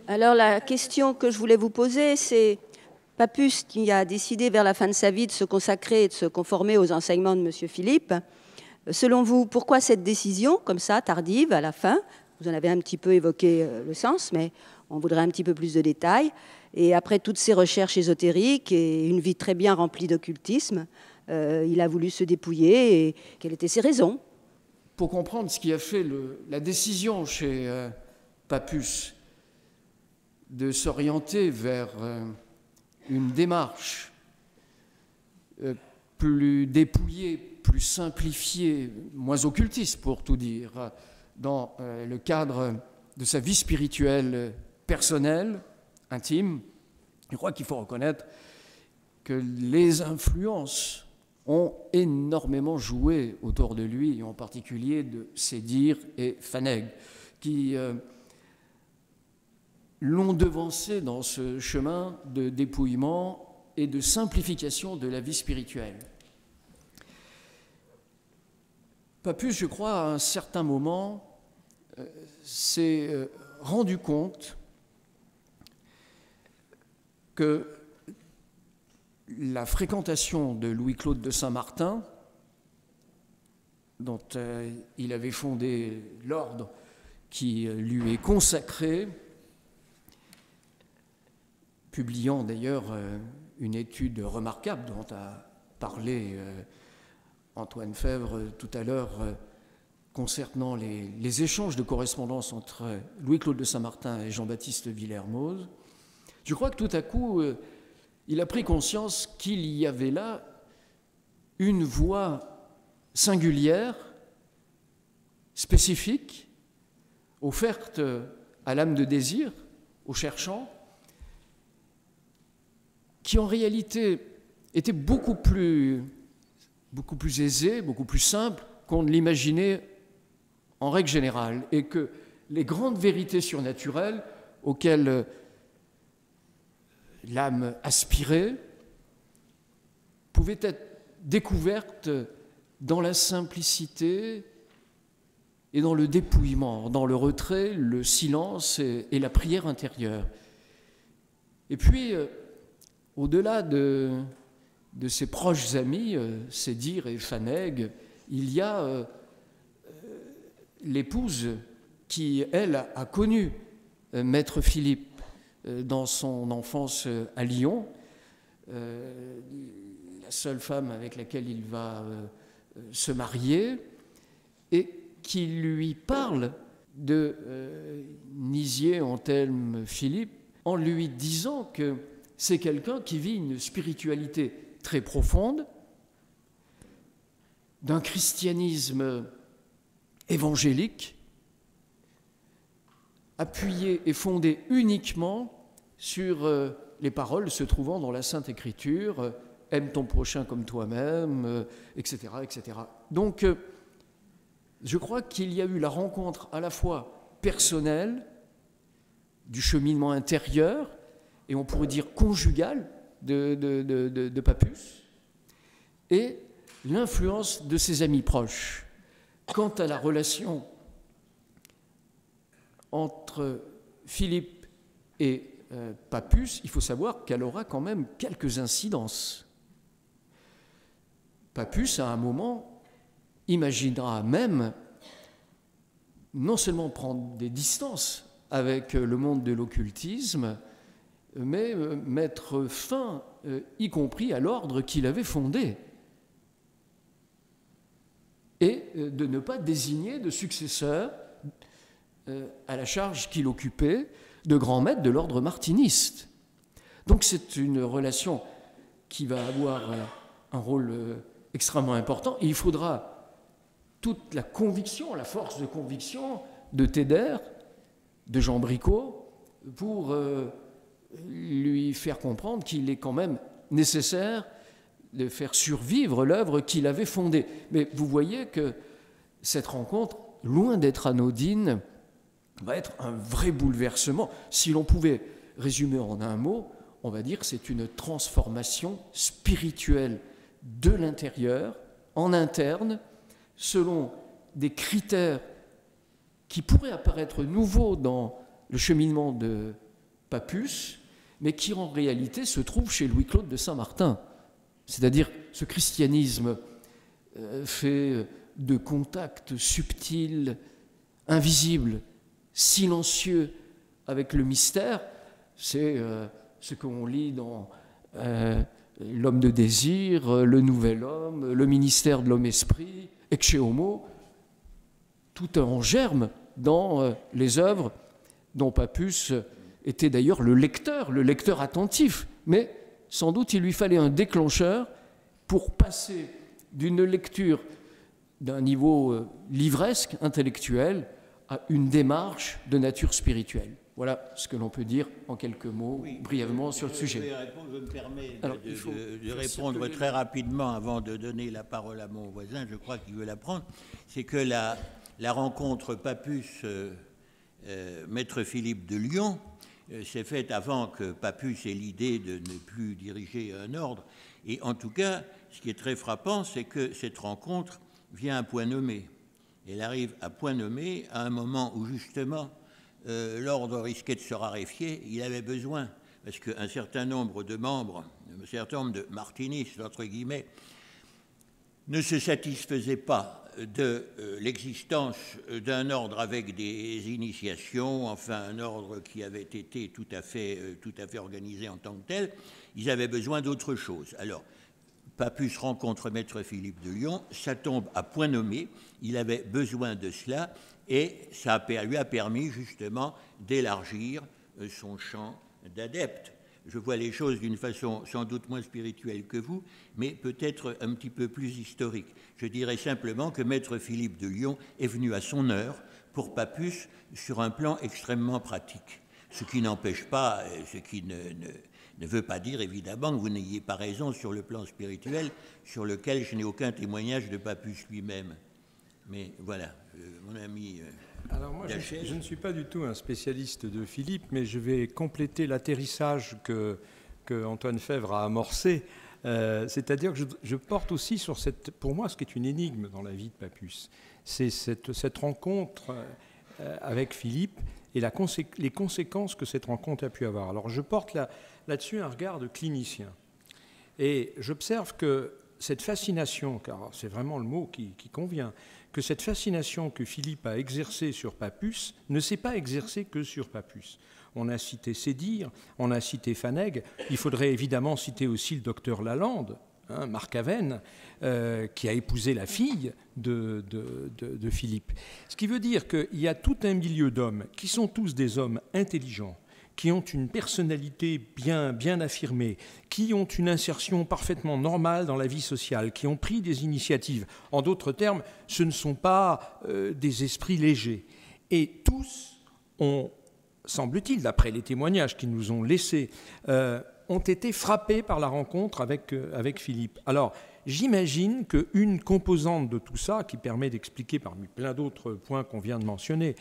Alors la question que je voulais vous poser, c'est Papus qui a décidé vers la fin de sa vie de se consacrer et de se conformer aux enseignements de M. Philippe. Selon vous, pourquoi cette décision, comme ça, tardive, à la fin? Vous en avez un petit peu évoqué le sens, mais on voudrait un petit peu plus de détails. Et après toutes ces recherches ésotériques et une vie très bien remplie d'occultisme, il a voulu se dépouiller. Et quelles étaient ses raisons? Pour comprendre ce qui a fait la décision chez Papus de s'orienter vers une démarche plus dépouillée, plus simplifiée, moins occultiste pour tout dire, dans le cadre de sa vie spirituelle personnelle, intime, je crois qu'il faut reconnaître que les influences ont énormément joué autour de lui, en particulier de Sédir et Faneg, qui l'ont devancé dans ce chemin de dépouillement et de simplification de la vie spirituelle. Papus, je crois, à un certain moment, s'est rendu compte que la fréquentation de Louis-Claude de Saint-Martin, dont il avait fondé l'ordre qui lui est consacré, publiant d'ailleurs une étude remarquable dont a parlé Antoine Fèvre tout à l'heure concernant les échanges de correspondance entre Louis-Claude de Saint-Martin et Jean-Baptiste Villermoz. Je crois que tout à coup, il a pris conscience qu'il y avait là une voie singulière, spécifique, offerte à l'âme de désir, aux cherchants, qui en réalité était beaucoup plus aisée, beaucoup plus simple qu'on ne l'imaginait en règle générale, et que les grandes vérités surnaturelles auxquelles l'âme aspirait pouvaient être découvertes dans la simplicité et dans le dépouillement, dans le retrait, le silence et la prière intérieure. Et puis, au-delà de ses proches amis, Sédir et Faneg, il y a l'épouse qui, elle, a connu Maître Philippe dans son enfance à Lyon, la seule femme avec laquelle il va se marier, et qui lui parle de Nisier Anthelme Philippe en lui disant que c'est quelqu'un qui vit une spiritualité très profonde, d'un christianisme évangélique, appuyé et fondé uniquement sur les paroles se trouvant dans la Sainte Écriture, « Aime ton prochain comme toi-même », etc., etc. Donc, je crois qu'il y a eu la rencontre à la fois personnelle, du cheminement intérieur, et on pourrait dire conjugal de Papus, et l'influence de ses amis proches. Quant à la relation entre Philippe et Papus, il faut savoir qu'elle aura quand même quelques incidences. Papus, à un moment, imaginera même non seulement prendre des distances avec le monde de l'occultisme, mais mettre fin, y compris à l'ordre qu'il avait fondé, et de ne pas désigner de successeur à la charge qu'il occupait de grand maître de l'ordre martiniste. Donc c'est une relation qui va avoir un rôle extrêmement important, et il faudra toute la conviction, la force de conviction de Thédère, de Jean Bricot, pour lui faire comprendre qu'il est quand même nécessaire de faire survivre l'œuvre qu'il avait fondée. Mais vous voyez que cette rencontre, loin d'être anodine, va être un vrai bouleversement. Si l'on pouvait résumer en un mot, on va dire que c'est une transformation spirituelle de l'intérieur, en interne, selon des critères qui pourraient apparaître nouveaux dans le cheminement de Papus, mais qui en réalité se trouve chez Louis-Claude de Saint-Martin. C'est-à-dire ce christianisme fait de contacts subtils, invisibles, silencieux avec le mystère. C'est ce qu'on lit dans L'homme de désir, Le Nouvel Homme, Le ministère de l'Homme-Esprit, Ecce Homo. Tout est en germe dans les œuvres dont Papus était d'ailleurs le lecteur attentif. Mais sans doute il lui fallait un déclencheur pour passer d'une lecture d'un niveau livresque, intellectuel, à une démarche de nature spirituelle. Voilà ce que l'on peut dire en quelques mots, brièvement, sur le sujet. Je me permets de répondre très rapidement avant de donner la parole à mon voisin, je crois qu'il veut la prendre. C'est que la rencontre Papus-Maître Philippe de Lyon s'est faite avant que Papus ait l'idée de ne plus diriger un ordre. Et en tout cas, ce qui est très frappant, c'est que cette rencontre vient à point nommé. Elle arrive à point nommé à un moment où, justement, l'ordre risquait de se raréfier. Il avait besoin, parce qu'un certain nombre de membres, un certain nombre de martinistes, entre guillemets, ne se satisfaisaient pas de l'existence d'un ordre avec des initiations, enfin un ordre qui avait été tout à fait organisé en tant que tel. Ils avaient besoin d'autre chose. Alors, Papus rencontre Maître Philippe de Lyon, ça tombe à point nommé, il avait besoin de cela, et ça lui a permis justement d'élargir son champ d'adeptes. Je vois les choses d'une façon sans doute moins spirituelle que vous, mais peut-être un petit peu plus historique. Je dirais simplement que Maître Philippe de Lyon est venu à son heure pour Papus sur un plan extrêmement pratique. Ce qui n'empêche pas, ce qui ne veut pas dire évidemment que vous n'ayez pas raison sur le plan spirituel, sur lequel je n'ai aucun témoignage de Papus lui-même. Mais voilà, mon ami... Alors moi, je ne suis pas du tout un spécialiste de Philippe, mais je vais compléter l'atterrissage que Antoine Fèvre a amorcé. C'est-à-dire que je porte aussi sur pour moi, ce qui est une énigme dans la vie de Papus. C'est cette rencontre avec Philippe et les conséquences que cette rencontre a pu avoir. Alors je porte là-dessus un regard de clinicien. Et j'observe que cette fascination, car c'est vraiment le mot qui convient, que cette fascination que Philippe a exercée sur Papus ne s'est pas exercée que sur Papus. On a cité Sédir, on a cité Faneg, il faudrait évidemment citer aussi le docteur Lalande, Marc Aven, qui a épousé la fille de Philippe. Ce qui veut dire qu'il y a tout un milieu d'hommes qui sont tous des hommes intelligents, qui ont une personnalité bien affirmée, qui ont une insertion parfaitement normale dans la vie sociale, qui ont pris des initiatives. En d'autres termes, ce ne sont pas des esprits légers. Et tous ont, semble-t-il, d'après les témoignages qu'ils nous ont laissés, ont été frappés par la rencontre avec Philippe. Alors, j'imagine qu'une composante de tout ça, qui permet d'expliquer parmi plein d'autres points qu'on vient de mentionner,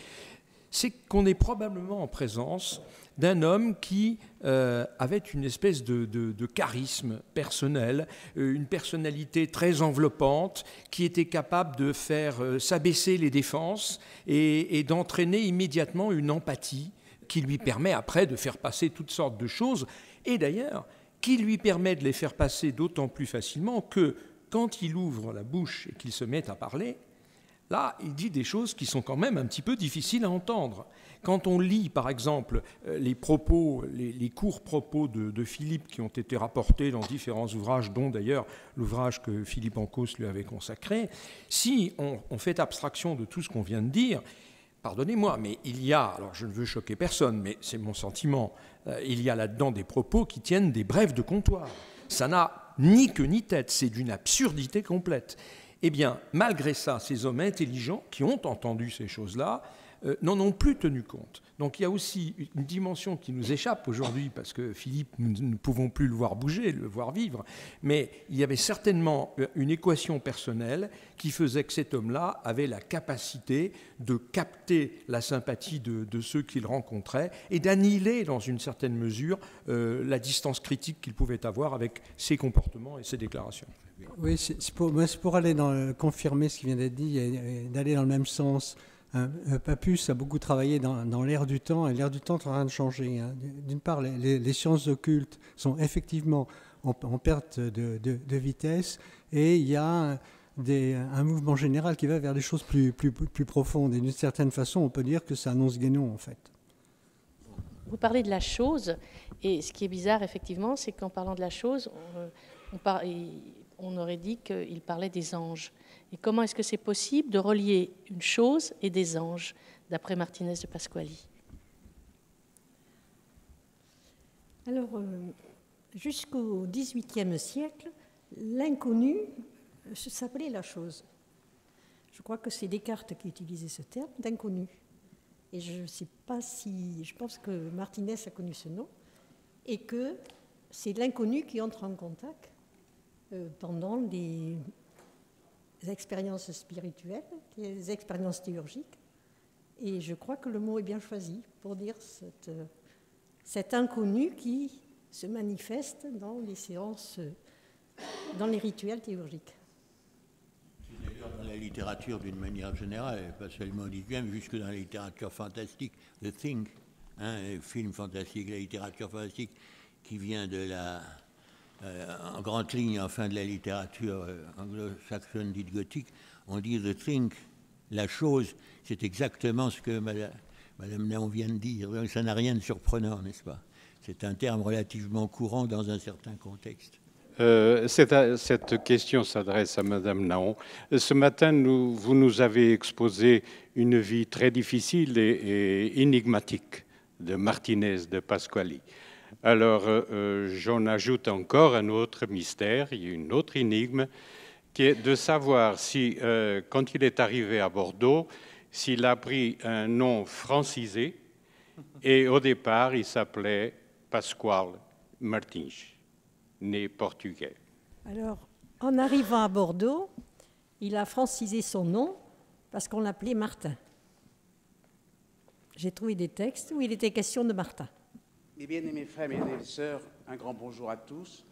c'est qu'on est probablement en présence d'un homme qui avait une espèce de charisme personnel, une personnalité très enveloppante, qui était capable de faire s'abaisser les défenses et d'entraîner immédiatement une empathie qui lui permet après de faire passer toutes sortes de choses, et d'ailleurs qui lui permet de les faire passer d'autant plus facilement que quand il ouvre la bouche et qu'il se met à parler, là, il dit des choses qui sont quand même un petit peu difficiles à entendre. Quand on lit, par exemple, les courts propos de Philippe qui ont été rapportés dans différents ouvrages, dont d'ailleurs l'ouvrage que Philippe Ancos lui avait consacré, si on fait abstraction de tout ce qu'on vient de dire, pardonnez-moi, mais il y a, alors je ne veux choquer personne, mais c'est mon sentiment, il y a là-dedans des propos qui tiennent des brèves de comptoir. Ça n'a ni queue ni tête, c'est d'une absurdité complète. Eh bien, malgré ça, ces hommes intelligents qui ont entendu ces choses-là n'en ont plus tenu compte. Donc il y a aussi une dimension qui nous échappe aujourd'hui, parce que Philippe, nous ne pouvons plus le voir bouger, le voir vivre, mais il y avait certainement une équation personnelle qui faisait que cet homme-là avait la capacité de capter la sympathie de ceux qu'il rencontrait et d'annihiler, dans une certaine mesure, la distance critique qu'il pouvait avoir avec ses comportements et ses déclarations. Oui, c'est pour aller confirmer ce qui vient d'être dit et d'aller dans le même sens Papus a beaucoup travaillé dans l'ère du temps, et l'ère du temps est en train de changer. Hein. D'une part, les sciences occultes sont effectivement en perte de vitesse, et il y a un mouvement général qui va vers des choses plus profondes. Et d'une certaine façon, on peut dire que ça annonce Guénon, en fait. Vous parlez de la chose, et ce qui est bizarre, effectivement, c'est qu'en parlant de la chose, on aurait dit qu'il parlait des anges. Et comment est-ce que c'est possible de relier une chose et des anges, d'après Martinez de Pasquali? Alors, jusqu'au XVIIIe siècle, l'inconnu s'appelait la chose. Je crois que c'est Descartes qui utilisait ce terme d'inconnu. Et je ne sais pas si... Je pense que Martinez a connu ce nom, et que c'est l'inconnu qui entre en contact pendant les expériences spirituelles, les expériences théurgiques. Et je crois que le mot est bien choisi pour dire cet inconnu qui se manifeste dans les séances, dans les rituels théurgiques. C'est d'ailleurs dans la littérature d'une manière générale, pas seulement littéraire, mais jusque dans la littérature fantastique, The Thing, le film fantastique, la littérature fantastique qui vient de en grande ligne, enfin, de la littérature anglo-saxonne dite gothique, on dit The Thing, la chose, c'est exactement ce que Madame Naon vient de dire. Donc, ça n'a rien de surprenant, n'est-ce pas? C'est un terme relativement courant dans un certain contexte. Cette question s'adresse à Madame Naon. Ce matin, vous nous avez exposé une vie très difficile et énigmatique de Martinez de Pasquali. Alors, j'en ajoute encore un autre mystère, il y a une autre énigme, qui est de savoir si, quand il est arrivé à Bordeaux, s'il a pris un nom francisé, et au départ, il s'appelait Pasquale Martins, né portugais. Alors, en arrivant à Bordeaux, il a francisé son nom parce qu'on l'appelait Martin. J'ai trouvé des textes où il était question de Martin. Mes bien-aimés frères, mes bien-aimées sœurs, un grand bonjour à tous.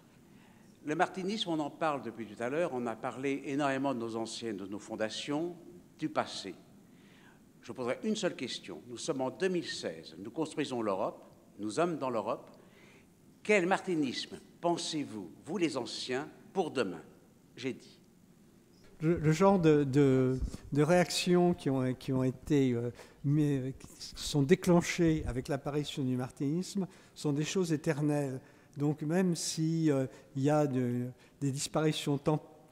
Le martinisme, on en parle depuis tout à l'heure, on a parlé énormément de nos anciennes, de nos fondations, du passé. Je vous poserai une seule question. Nous sommes en 2016, nous construisons l'Europe, nous sommes dans l'Europe. Quel martinisme pensez-vous, vous les anciens, pour demain? J'ai dit. Le genre de réactions qui sont déclenchées avec l'apparition du martinisme sont des choses éternelles. Donc même s'il y a des disparitions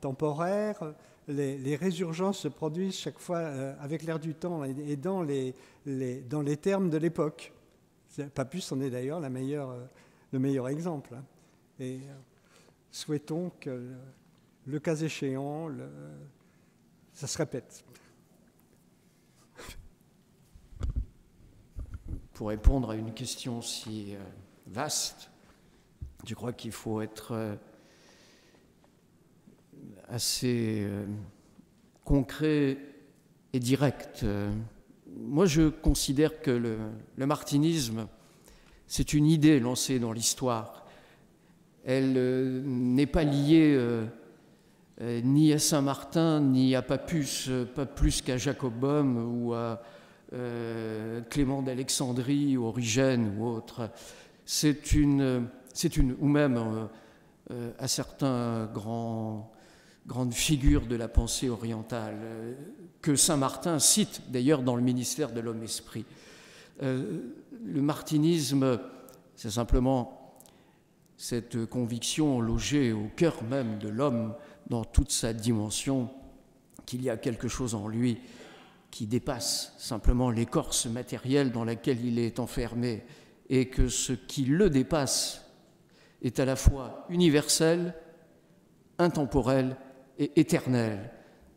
temporaires, les résurgences se produisent chaque fois avec l'air du temps et dans les termes de l'époque. Papus en est d'ailleurs le meilleur exemple. Et souhaitons que, le cas échéant, ça se répète. Pour répondre à une question si vaste, je crois qu'il faut être assez concret et direct. Moi, je considère que le martinisme, c'est une idée lancée dans l'histoire. Elle n'est pas liée ni à Saint-Martin, ni à Papus, pas plus qu'à Jacob Boehme ou à Clément d'Alexandrie, ou Origène ou autre. C'est une, ou même à certains grandes figures de la pensée orientale, que Saint-Martin cite d'ailleurs dans le ministère de l'Homme-Esprit. Le martinisme, c'est simplement cette conviction logée au cœur même de l'homme, dans toute sa dimension, qu'il y a quelque chose en lui qui dépasse simplement l'écorce matérielle dans laquelle il est enfermé, et que ce qui le dépasse est à la fois universel, intemporel et éternel.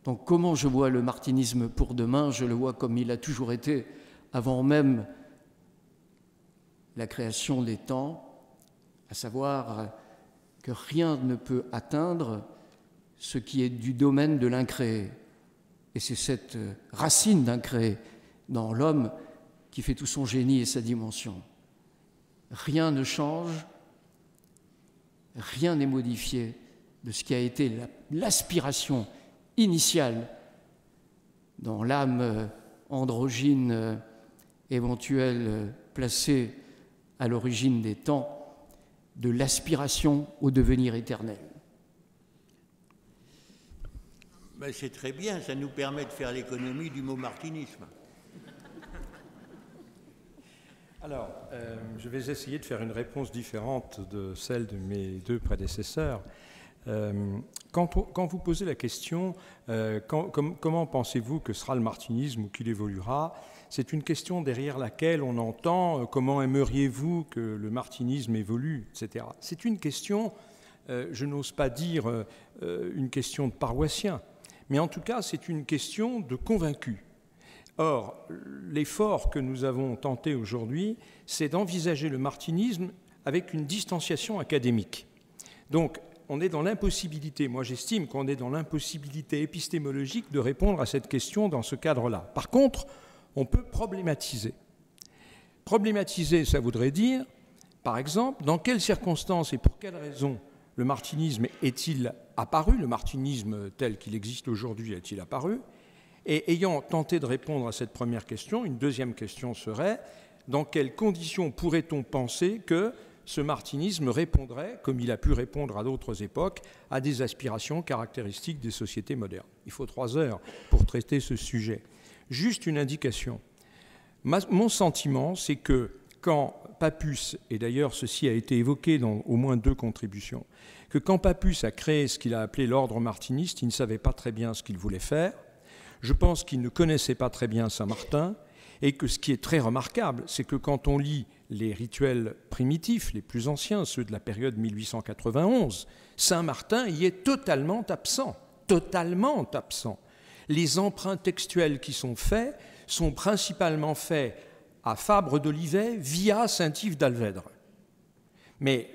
Donc comment je vois le martinisme pour demain? Je le vois comme il a toujours été, avant même la création des temps, à savoir que rien ne peut atteindre ce qui est du domaine de l'incréé. Et c'est cette racine d'incréé dans l'homme qui fait tout son génie et sa dimension. Rien ne change, rien n'est modifié de ce qui a été l'aspiration initiale dans l'âme androgyne éventuelle placée à l'origine des temps, de l'aspiration au devenir éternel. Ben, c'est très bien, ça nous permet de faire l'économie du mot martinisme. Alors, je vais essayer de faire une réponse différente de celle de mes deux prédécesseurs. Quand vous posez la question comment pensez-vous que sera le martinisme ou qu'il évoluera, c'est une question derrière laquelle on entend comment aimeriez-vous que le martinisme évolue, etc. C'est une question, je n'ose pas dire une question de paroissien, mais en tout cas c'est une question de convaincu. Or, l'effort que nous avons tenté aujourd'hui, c'est d'envisager le martinisme avec une distanciation académique. Donc, on est dans l'impossibilité, moi j'estime qu'on est dans l'impossibilité épistémologique de répondre à cette question dans ce cadre-là. Par contre, on peut problématiser. Problématiser, ça voudrait dire, par exemple, dans quelles circonstances et pour quelles raisons le martinisme est-il apparu, le martinisme tel qu'il existe aujourd'hui est-il apparu? Et ayant tenté de répondre à cette première question, une deuxième question serait, dans quelles conditions pourrait-on penser que ce martinisme répondrait, comme il a pu répondre à d'autres époques, à des aspirations caractéristiques des sociétés modernes? Il faut 3 heures pour traiter ce sujet. Juste une indication. Mon sentiment, c'est que quand Pappus, et d'ailleurs ceci a été évoqué dans au moins 2 contributions, que quand Pappus a créé ce qu'il a appelé l'ordre martiniste, il ne savait pas très bien ce qu'il voulait faire. Je pense qu'il ne connaissait pas très bien Saint-Martin, et que ce qui est très remarquable, c'est que quand on lit les rituels primitifs, les plus anciens, ceux de la période 1891, Saint-Martin y est totalement absent, totalement absent. Les emprunts textuels qui sont faits sont principalement faits à Fabre d'Olivet via Saint-Yves d'Alvèdre. Mais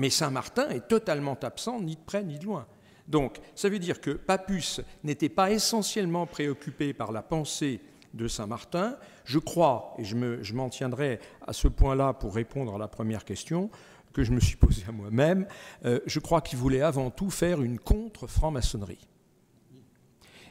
Saint-Martin est totalement absent, ni de près ni de loin. Donc, ça veut dire que Pappus n'était pas essentiellement préoccupé par la pensée de Saint-Martin. Je crois, et je m'en tiendrai à ce point-là pour répondre à la première question que je me suis posée à moi-même, je crois qu'il voulait avant tout faire une contre-franc-maçonnerie.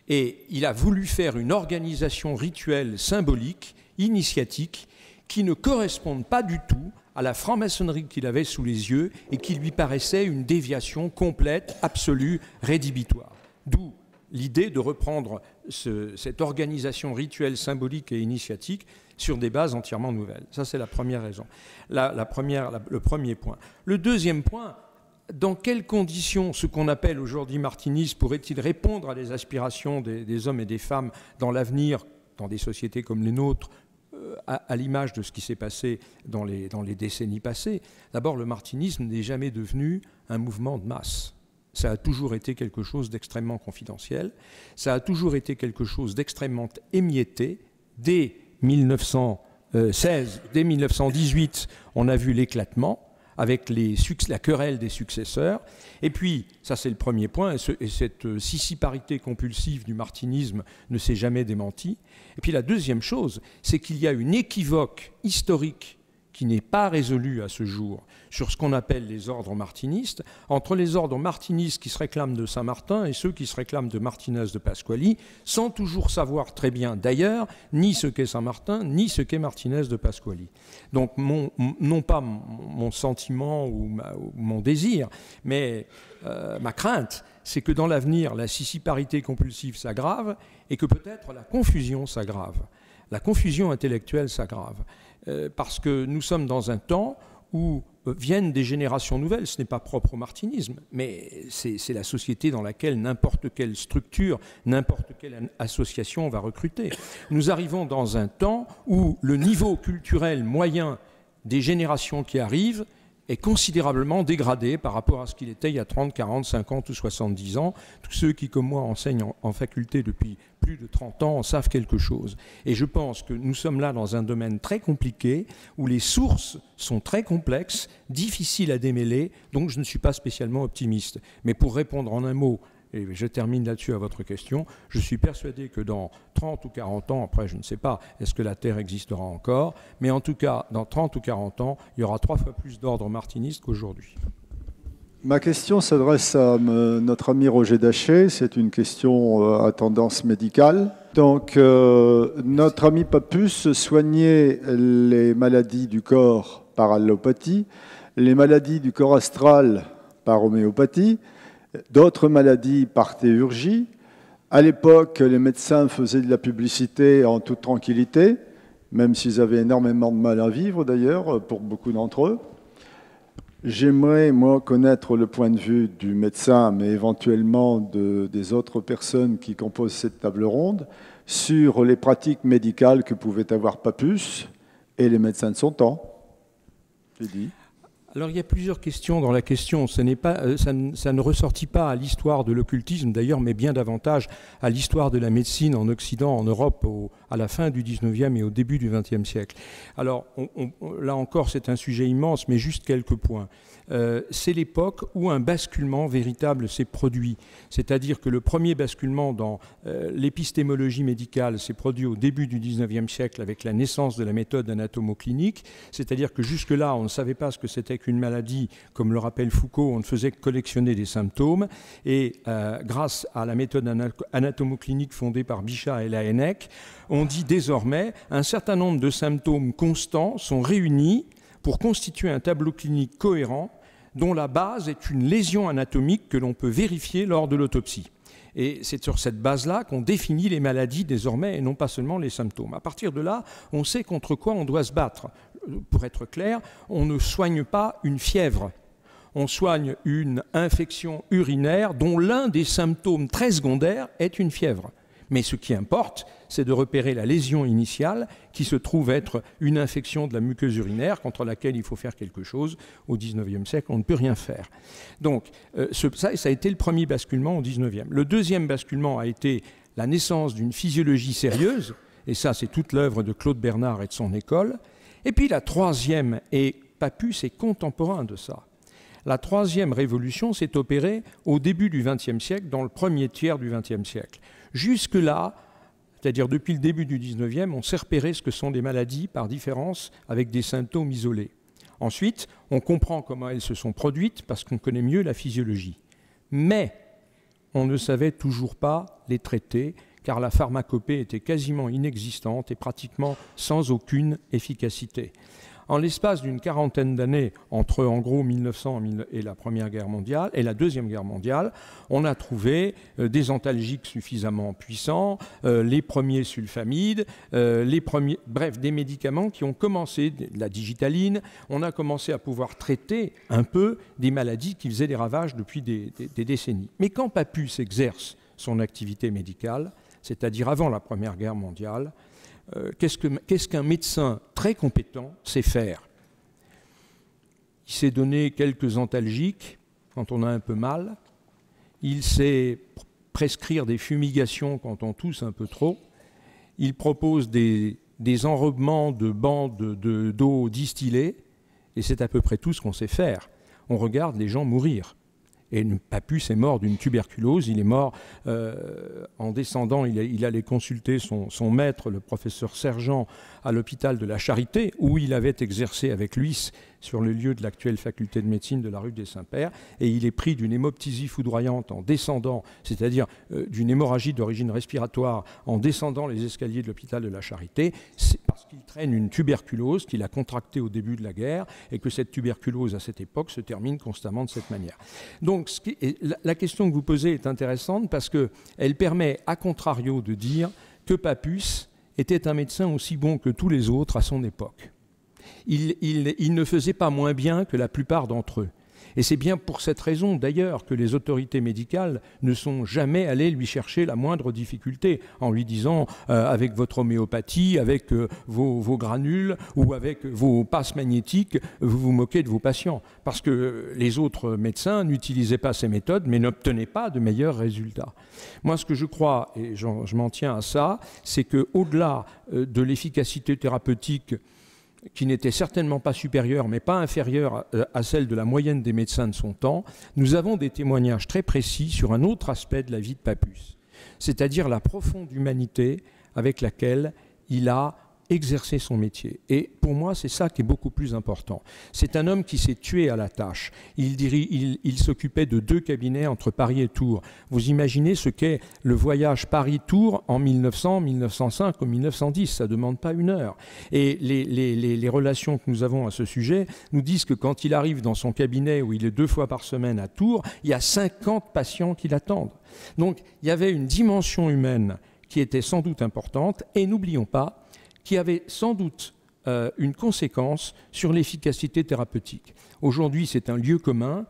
Et il a voulu faire une organisation rituelle symbolique, initiatique, qui ne corresponde pas du tout à la franc-maçonnerie qu'il avait sous les yeux et qui lui paraissait une déviation complète, absolue, rédhibitoire. D'où l'idée de reprendre cette organisation rituelle, symbolique et initiatique sur des bases entièrement nouvelles. Ça, c'est la première raison, le premier point. Le deuxième point, dans quelles conditions ce qu'on appelle aujourd'hui martinisme pourrait-il répondre à des aspirations des hommes et des femmes dans l'avenir, dans des sociétés comme les nôtres, à l'image de ce qui s'est passé dans les décennies passées? D'abord, le martinisme n'est jamais devenu un mouvement de masse. Ça a toujours été quelque chose d'extrêmement confidentiel, ça a toujours été quelque chose d'extrêmement émietté. Dès 1916, dès 1918, on a vu l'éclatement avec la querelle des successeurs. Et puis, ça c'est le premier point, et cette sissiparité compulsive du martinisme ne s'est jamais démentie. Et puis la deuxième chose, c'est qu'il y a une équivoque historique qui n'est pas résolue à ce jour sur ce qu'on appelle les ordres martinistes, entre les ordres martinistes qui se réclament de Saint-Martin et ceux qui se réclament de Martinez de Pasquali, sans toujours savoir très bien d'ailleurs ni ce qu'est Saint-Martin, ni ce qu'est Martinez de Pasquali. Donc non pas mon sentiment ou mon désir, mais ma crainte, c'est que dans l'avenir, la sissiparité compulsive s'aggrave et que peut-être la confusion s'aggrave. La confusion intellectuelle s'aggrave. Parce que nous sommes dans un temps où viennent des générations nouvelles. Ce n'est pas propre au martinisme, mais c'est la société dans laquelle n'importe quelle structure, n'importe quelle association va recruter. Nous arrivons dans un temps où le niveau culturel moyen des générations qui arrivent est considérablement dégradé par rapport à ce qu'il était il y a 30, 40, 50 ou 70 ans. Tous ceux qui, comme moi, enseignent en faculté depuis plus de 30 ans en savent quelque chose. Et je pense que nous sommes là dans un domaine très compliqué, où les sources sont très complexes, difficiles à démêler, donc je ne suis pas spécialement optimiste. Mais pour répondre en un mot, et je termine là-dessus à votre question, je suis persuadé que dans 30 ou 40 ans, après je ne sais pas, est-ce que la Terre existera encore, mais en tout cas, dans 30 ou 40 ans, il y aura 3 fois plus d'ordres martinistes qu'aujourd'hui. Ma question s'adresse à notre ami Roger Daché. C'est une question à tendance médicale. Donc, notre ami Papus soignait les maladies du corps par allopathie, les maladies du corps astral par homéopathie, d'autres maladies par théurgie. À l'époque, les médecins faisaient de la publicité en toute tranquillité, même s'ils avaient énormément de mal à vivre d'ailleurs, pour beaucoup d'entre eux. J'aimerais, moi, connaître le point de vue du médecin, mais éventuellement des autres personnes qui composent cette table ronde, sur les pratiques médicales que pouvait avoir Papus et les médecins de son temps. C'est dit. Alors il y a plusieurs questions dans la question. Ça ne ressortit pas à l'histoire de l'occultisme d'ailleurs, mais bien davantage à l'histoire de la médecine en Occident, en Europe, à la fin du 19e et au début du 20e siècle. Alors là encore, c'est un sujet immense, mais juste quelques points. C'est l'époque où un basculement véritable s'est produit. C'est-à-dire que le premier basculement dans l'épistémologie médicale s'est produit au début du 19e siècle avec la naissance de la méthode anatomoclinique. C'est-à-dire que jusque-là, on ne savait pas ce que c'était qu'une maladie. Comme le rappelle Foucault, on ne faisait que collectionner des symptômes. Et grâce à la méthode anatomoclinique fondée par Bichat et Laennec, on dit désormais un certain nombre de symptômes constants sont réunis pour constituer un tableau clinique cohérent dont la base est une lésion anatomique que l'on peut vérifier lors de l'autopsie. Et c'est sur cette base-là qu'on définit les maladies désormais et non pas seulement les symptômes. À partir de là, on sait contre quoi on doit se battre. Pour être clair, on ne soigne pas une fièvre. On soigne une infection urinaire dont l'un des symptômes très secondaires est une fièvre. Mais ce qui importe, c'est de repérer la lésion initiale qui se trouve être une infection de la muqueuse urinaire contre laquelle il faut faire quelque chose. Au XIXe siècle, on ne peut rien faire. Donc ça a été le premier basculement au XIXe. Le deuxième basculement a été la naissance d'une physiologie sérieuse, et ça c'est toute l'œuvre de Claude Bernard et de son école. Et puis la troisième, et Papus est contemporain de ça, la troisième révolution s'est opérée au début du XXe siècle, dans le premier tiers du XXe siècle. Jusque-là, c'est-à-dire depuis le début du XIXe, on sait repérer ce que sont des maladies par différence avec des symptômes isolés. Ensuite, on comprend comment elles se sont produites parce qu'on connaît mieux la physiologie. Mais on ne savait toujours pas les traiter car la pharmacopée était quasiment inexistante et pratiquement sans aucune efficacité. En l'espace d'une quarantaine d'années, entre en gros 1900 et la Première Guerre mondiale et la Deuxième Guerre mondiale, on a trouvé des antalgiques suffisamment puissants, les premiers sulfamides, bref, des médicaments qui ont commencé, la digitaline, on a commencé à pouvoir traiter un peu des maladies qui faisaient des ravages depuis des décennies. Mais quand Papus exerce son activité médicale, c'est-à-dire avant la Première Guerre mondiale, qu'est-ce qu'un médecin très compétent sait faire? Il sait donner quelques antalgiques quand on a un peu mal, il sait prescrire des fumigations quand on tousse un peu trop, il propose des enrobements de bandes d'eau distillée, et c'est à peu près tout ce qu'on sait faire. On regarde les gens mourir. Et Papus est mort d'une tuberculose, il est mort en descendant, il allait consulter son maître, le professeur Sergent, à l'hôpital de la Charité, où il avait exercé avec Luis sur le lieu de l'actuelle faculté de médecine de la rue des Saints-Pères, et il est pris d'une hémoptysie foudroyante en descendant, c'est-à-dire d'une hémorragie d'origine respiratoire en descendant les escaliers de l'hôpital de la Charité, c'est parce qu'il traîne une tuberculose qu'il a contractée au début de la guerre, et que cette tuberculose, à cette époque, se termine constamment de cette manière. Donc, la question que vous posez est intéressante parce qu'elle permet, à contrario, de dire que Papus était un médecin aussi bon que tous les autres à son époque. Il ne faisait pas moins bien que la plupart d'entre eux. Et c'est bien pour cette raison, d'ailleurs, que les autorités médicales ne sont jamais allées lui chercher la moindre difficulté en lui disant avec votre homéopathie, avec vos granules ou avec vos passes magnétiques, vous vous moquez de vos patients. Parce que les autres médecins n'utilisaient pas ces méthodes mais n'obtenaient pas de meilleurs résultats. Moi, ce que je crois, et je m'en tiens à ça, c'est qu'au-delà de l'efficacité thérapeutique qui n'était certainement pas supérieure, mais pas inférieure à celle de la moyenne des médecins de son temps, nous avons des témoignages très précis sur un autre aspect de la vie de Papus, c'est-à-dire la profonde humanité avec laquelle il a exercer son métier. Et pour moi, c'est ça qui est beaucoup plus important. C'est un homme qui s'est tué à la tâche. Il s'occupait de 2 cabinets entre Paris et Tours. Vous imaginez ce qu'est le voyage Paris-Tours en 1900, 1905 ou 1910. Ça ne demande pas 1 heure. Et les relations que nous avons à ce sujet nous disent que quand il arrive dans son cabinet où il est 2 fois par semaine à Tours, il y a 50 patients qui l'attendent. Donc il y avait une dimension humaine qui était sans doute importante, et n'oublions pas qu'il y avait sans doute une conséquence sur l'efficacité thérapeutique. Aujourd'hui, c'est un lieu commun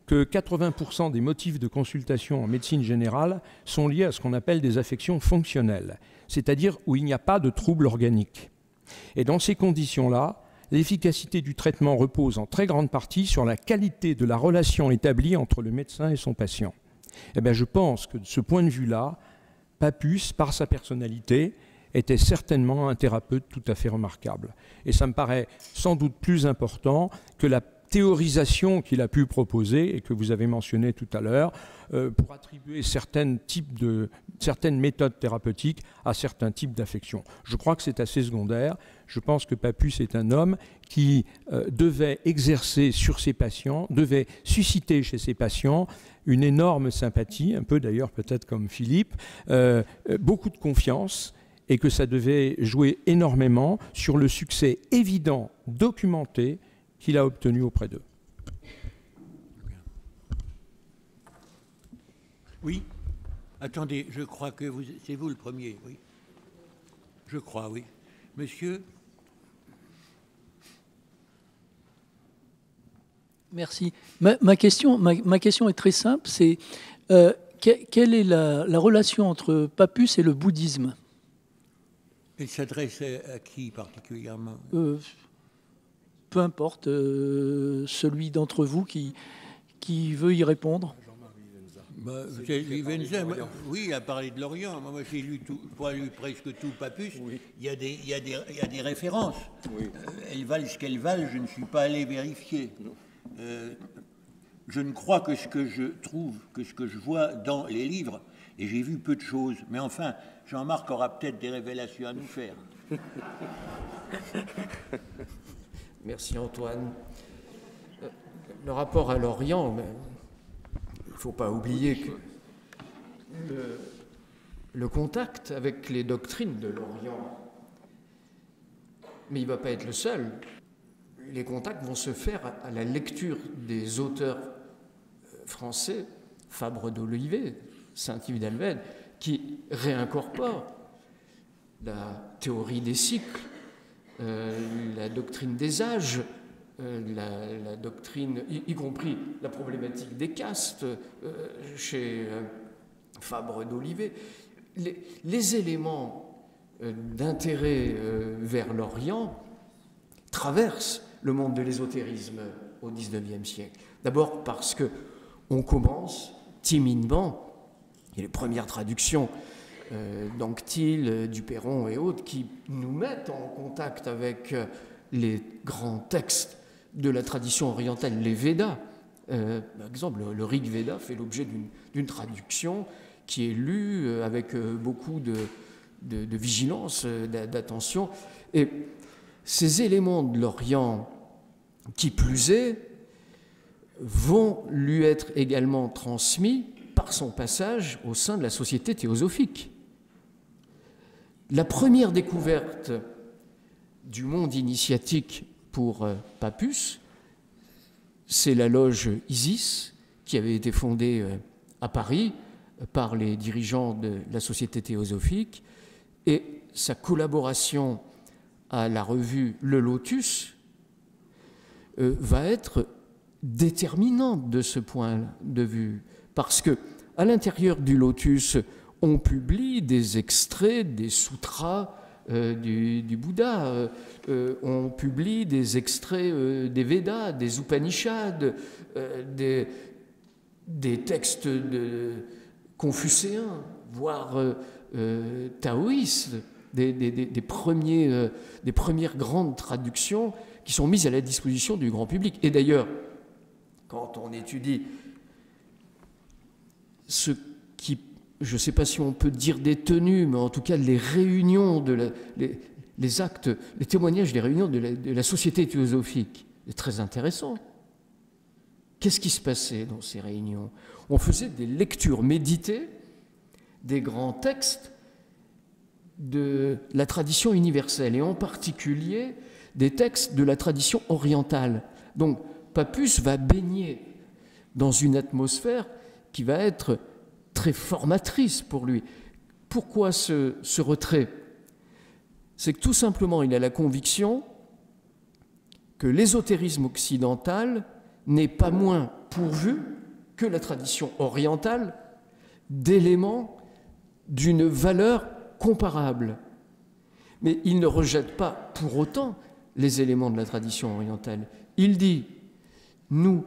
que 80% des motifs de consultation en médecine générale sont liés à ce qu'on appelle des affections fonctionnelles, c'est-à-dire où il n'y a pas de troubles organiques. Et dans ces conditions-là, l'efficacité du traitement repose en très grande partie sur la qualité de la relation établie entre le médecin et son patient. Eh bien, je pense que de ce point de vue-là, Papus, par sa personnalité, était certainement un thérapeute tout à fait remarquable. Et ça me paraît sans doute plus important que la théorisation qu'il a pu proposer et que vous avez mentionné tout à l'heure pour attribuer certaines méthodes thérapeutiques à certains types d'affections. Je crois que c'est assez secondaire. Je pense que Papus est un homme qui devait exercer sur ses patients, devait susciter chez ses patients une énorme sympathie, un peu d'ailleurs peut-être comme Philippe, beaucoup de confiance, et que ça devait jouer énormément sur le succès évident, documenté, qu'il a obtenu auprès d'eux. Oui. Attendez, je crois que c'est vous le premier, oui. Je crois, oui. Monsieur? Merci. Ma question est très simple, c'est quelle est la relation entre Papus et le bouddhisme? Il s'adresse à qui particulièrement? Peu importe, celui d'entre vous qui veut y répondre. Vivenza, oui, il a parlé de l'Orient. Moi, j'ai lu presque tout Papus. Oui. Il y a des références. Oui. Elles valent ce qu'elles valent, je ne suis pas allé vérifier. Je ne crois que ce que je trouve, que ce que je vois dans les livres, et j'ai vu peu de choses. Mais enfin, Jean-Marc aura peut-être des révélations à nous faire. Merci Antoine. Le rapport à l'Orient, il ne faut pas oublier que le contact avec les doctrines de l'Orient, mais il ne va pas être le seul. Les contacts vont se faire à la lecture des auteurs français, Fabre d'Olivet, Saint-Yves d'Albède, qui réincorporent la théorie des cycles, la doctrine des âges, la doctrine, y compris la problématique des castes, chez Fabre d'Olivet. Les éléments d'intérêt vers l'Orient traversent le monde de l'ésotérisme au XIXe siècle. D'abord parce qu'on commence timidement, et les premières traductions d'Anquetil, Duperron et autres qui nous mettent en contact avec les grands textes de la tradition orientale, les Védas. Par exemple, le Rig Veda fait l'objet d'une traduction qui est lue avec beaucoup de vigilance, d'attention. Et ces éléments de l'Orient, qui plus est, vont lui être également transmis par son passage au sein de la société théosophique. La première découverte du monde initiatique pour Papus, c'est la loge Isis, qui avait été fondée à Paris par les dirigeants de la société théosophique, et sa collaboration à la revue Le Lotus va être déterminante de ce point de vue, parce que à l'intérieur du Lotus, on publie des extraits des sutras du Bouddha, on publie des extraits des Védas, des Upanishads, des textes confucéens, voire taoïstes, des premières grandes traductions qui sont mises à la disposition du grand public. Et d'ailleurs, quand on étudie ce qui, je ne sais pas si on peut dire des tenues, mais en tout cas les réunions, les actes, les témoignages des réunions de la Société théosophique. C'est très intéressant. Qu'est-ce qui se passait dans ces réunions? On faisait des lectures méditées des grands textes de la tradition universelle, et en particulier des textes de la tradition orientale. Donc, Pappus va baigner dans une atmosphère qui va être très formatrice pour lui. Pourquoi ce retrait? C'est que tout simplement, il a la conviction que l'ésotérisme occidental n'est pas moins pourvu que la tradition orientale d'éléments d'une valeur comparable. Mais il ne rejette pas pour autant les éléments de la tradition orientale. Il dit, nous,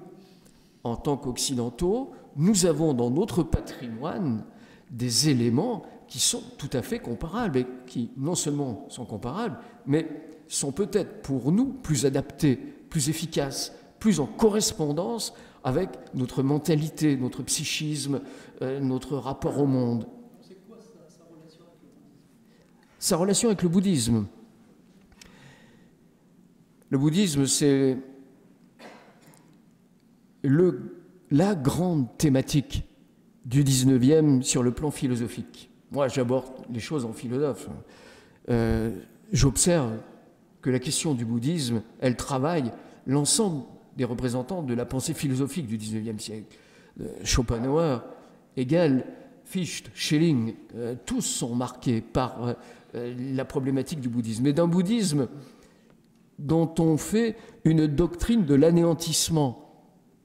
en tant qu'occidentaux, nous avons dans notre patrimoine des éléments qui sont tout à fait comparables et qui non seulement sont comparables, mais sont peut-être pour nous plus adaptés, plus efficaces, plus en correspondance avec notre mentalité, notre psychisme, notre rapport au monde. C'est quoi sa relation avec le bouddhisme? Sa relation avec le bouddhisme. Le bouddhisme, c'est la grande thématique du 19e sur le plan philosophique. Moi, j'aborde les choses en philosophe. J'observe que la question du bouddhisme, elle travaille l'ensemble des représentants de la pensée philosophique du 19e siècle. Schopenhauer, Hegel, Fichte, Schelling, tous sont marqués par la problématique du bouddhisme. Et d'un bouddhisme dont on fait une doctrine de l'anéantissement.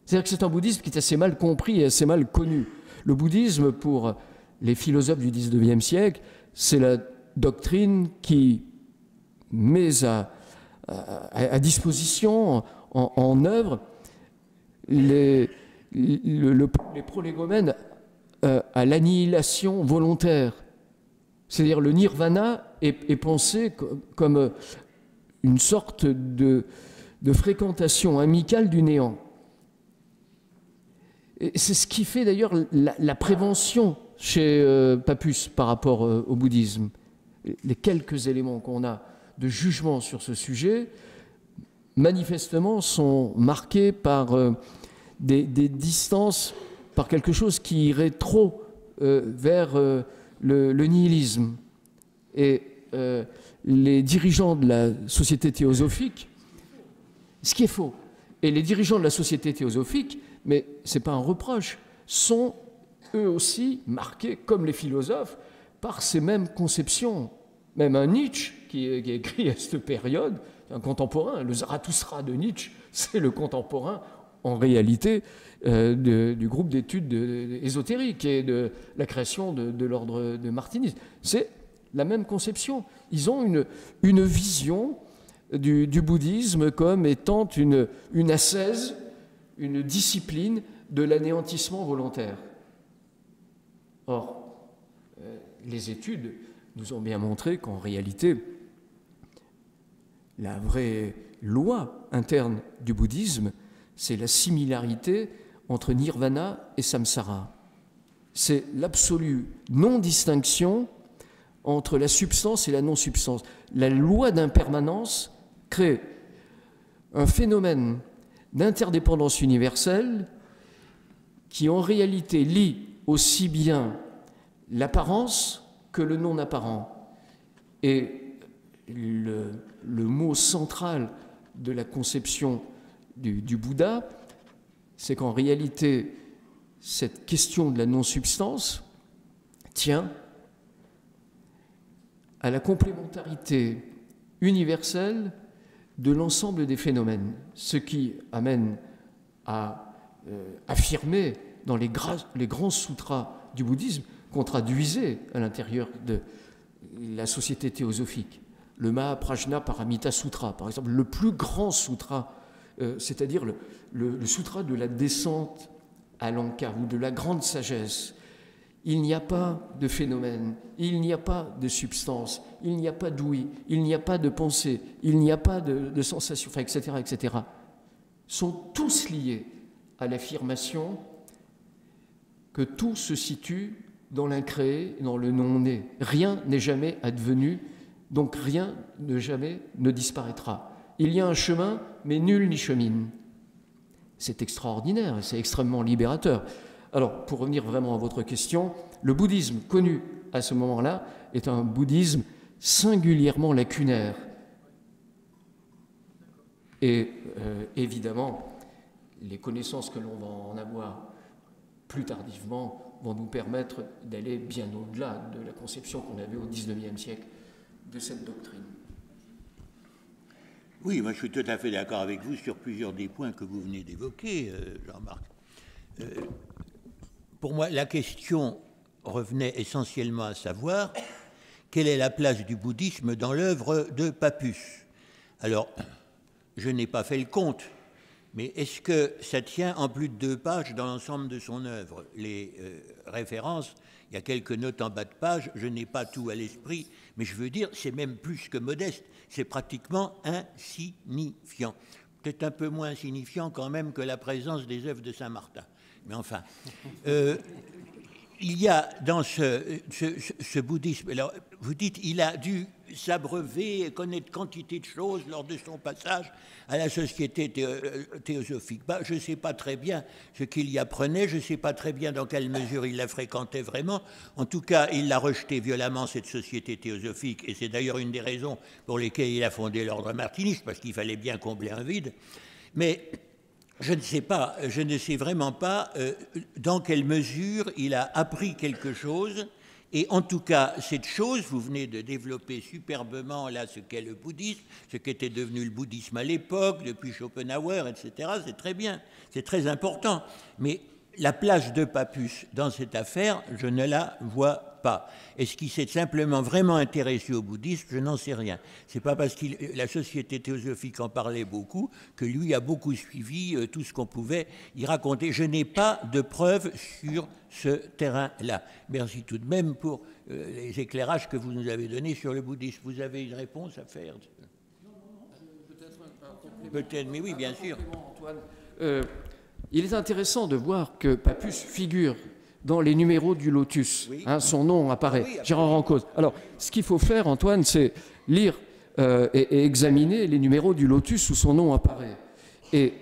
C'est-à-dire que c'est un bouddhisme qui est assez mal compris et assez mal connu. Le bouddhisme, pour les philosophes du 19e siècle, c'est la doctrine qui met à disposition, en œuvre, les prolégomènes à l'annihilation volontaire. C'est-à-dire le nirvana est pensé comme une sorte de fréquentation amicale du néant. Et c'est ce qui fait d'ailleurs la prévention chez Pappus par rapport au bouddhisme. Les quelques éléments qu'on a de jugement sur ce sujet, manifestement, sont marqués par des distances, par quelque chose qui irait trop vers le nihilisme. Et les dirigeants de la Société théosophique, ce qui est faux, et les dirigeants de la Société théosophique, mais ce n'est pas un reproche, sont eux aussi marqués, comme les philosophes, par ces mêmes conceptions. Même un Nietzsche, qui a écrit à cette période, un contemporain, le Zarathustra de Nietzsche, c'est le contemporain, en réalité, du groupe d'études ésotériques et de la création de l'ordre de Martinisme. C'est la même conception. Ils ont une vision du bouddhisme comme étant une ascèse, une discipline de l'anéantissement volontaire. Or, les études nous ont bien montré qu'en réalité, la vraie loi interne du bouddhisme, c'est la similarité entre nirvana et samsara. C'est l'absolue non-distinction entre la substance et la non-substance. La loi d'impermanence crée un phénomène d'interdépendance universelle qui en réalité lie aussi bien l'apparence que le non-apparent. Et le mot central de la conception du Bouddha, c'est qu'en réalité, cette question de la non-substance tient à la complémentarité universelle de l'ensemble des phénomènes, ce qui amène à affirmer dans les grands sutras du bouddhisme qu'on traduisait à l'intérieur de la Société théosophique. Le Mahaprajna Paramita Sutra, par exemple, le plus grand sutra, c'est-à-dire le sutra de la descente à l'Anka, ou de la grande sagesse. Il n'y a pas de phénomène, il n'y a pas de substance, il n'y a pas d'ouïe, il n'y a pas de pensée, il n'y a pas de sensation, enfin, etc., etc., sont tous liés à l'affirmation que tout se situe dans l'incréé, dans le non-né. Rien n'est jamais advenu Donc rien jamais ne disparaîtra. Il y a un chemin, mais nul n'y chemine. C'est extraordinaire, c'est extrêmement libérateur. Alors, pour revenir vraiment à votre question, le bouddhisme connu à ce moment-là est un bouddhisme singulièrement lacunaire. Et évidemment, les connaissances que l'on va en avoir plus tardivement vont nous permettre d'aller bien au-delà de la conception qu'on avait au XIXe siècle de cette doctrine. Oui, moi je suis tout à fait d'accord avec vous sur plusieurs des points que vous venez d'évoquer, Jean-Marc. Pour moi, la question revenait essentiellement à savoir quelle est la place du bouddhisme dans l'œuvre de Pappus. Alors, je n'ai pas fait le compte, mais est-ce que ça tient en plus de 2 pages dans l'ensemble de son œuvre? Les références, il y a quelques notes en bas de page, je n'ai pas tout à l'esprit, mais je veux dire, c'est même plus que modeste, c'est pratiquement insignifiant. Peut-être un peu moins insignifiant quand même que la présence des œuvres de Saint-Martin. Mais enfin, il y a dans ce bouddhisme, alors vous dites, il a dû s'abreuver et connaître quantité de choses lors de son passage à la Société théosophique. Je ne sais pas très bien ce qu'il y apprenait, je ne sais pas très bien dans quelle mesure il la fréquentait vraiment. En tout cas, il l'a rejeté violemment, cette Société théosophique, et c'est d'ailleurs une des raisons pour lesquelles il a fondé l'ordre martiniste, parce qu'il fallait bien combler un vide. Mais je ne sais vraiment pas dans quelle mesure il a appris quelque chose. Et en tout cas, cette chose, vous venez de développer superbement là ce qu'est le bouddhisme, ce qu'était devenu le bouddhisme à l'époque, depuis Schopenhauer, etc. C'est très bien, c'est très important. Mais la place de Pappus dans cette affaire, je ne la vois pas. Est-ce qu'il s'est simplement vraiment intéressé au bouddhisme? Je n'en sais rien. C'est pas parce que la Société théosophique en parlait beaucoup que lui a beaucoup suivi tout ce qu'on pouvait y raconter. Je n'ai pas de preuves sur ce terrain-là. Merci tout de même pour les éclairages que vous nous avez donnés sur le bouddhisme. Vous avez une réponse à faire? Peut-être, mais oui, bien sûr. Antoine, il est intéressant de voir que Pappus figure dans les numéros du Lotus. Oui. Son nom apparaît, oui, Gérard Encausse. Alors, ce qu'il faut faire, Antoine, c'est lire et examiner les numéros du Lotus où son nom apparaît. Et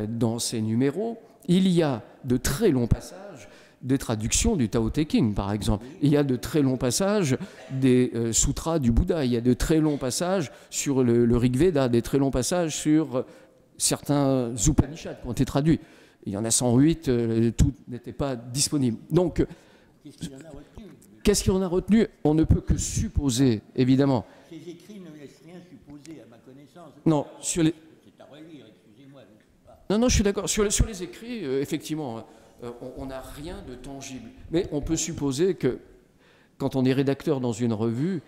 dans ces numéros, il y a de très longs passages des traductions du Tao Te Ching, par exemple. Il y a de très longs passages des sutras du Bouddha. Il y a de très longs passages sur le Rig Veda, des très longs passages sur certains Upanishads qui ont été traduits. Il y en a 108, tout n'était pas disponible. Donc, qu'est-ce qu'il en a retenu? On ne peut que supposer, évidemment. Ces écrits ne laissent rien supposer, à ma connaissance. Non, sur les... C'est à relire, excusez-moi. Non, je suis d'accord. Sur les écrits, effectivement, on n'a rien de tangible. Mais on peut supposer que, quand on est rédacteur dans une revue,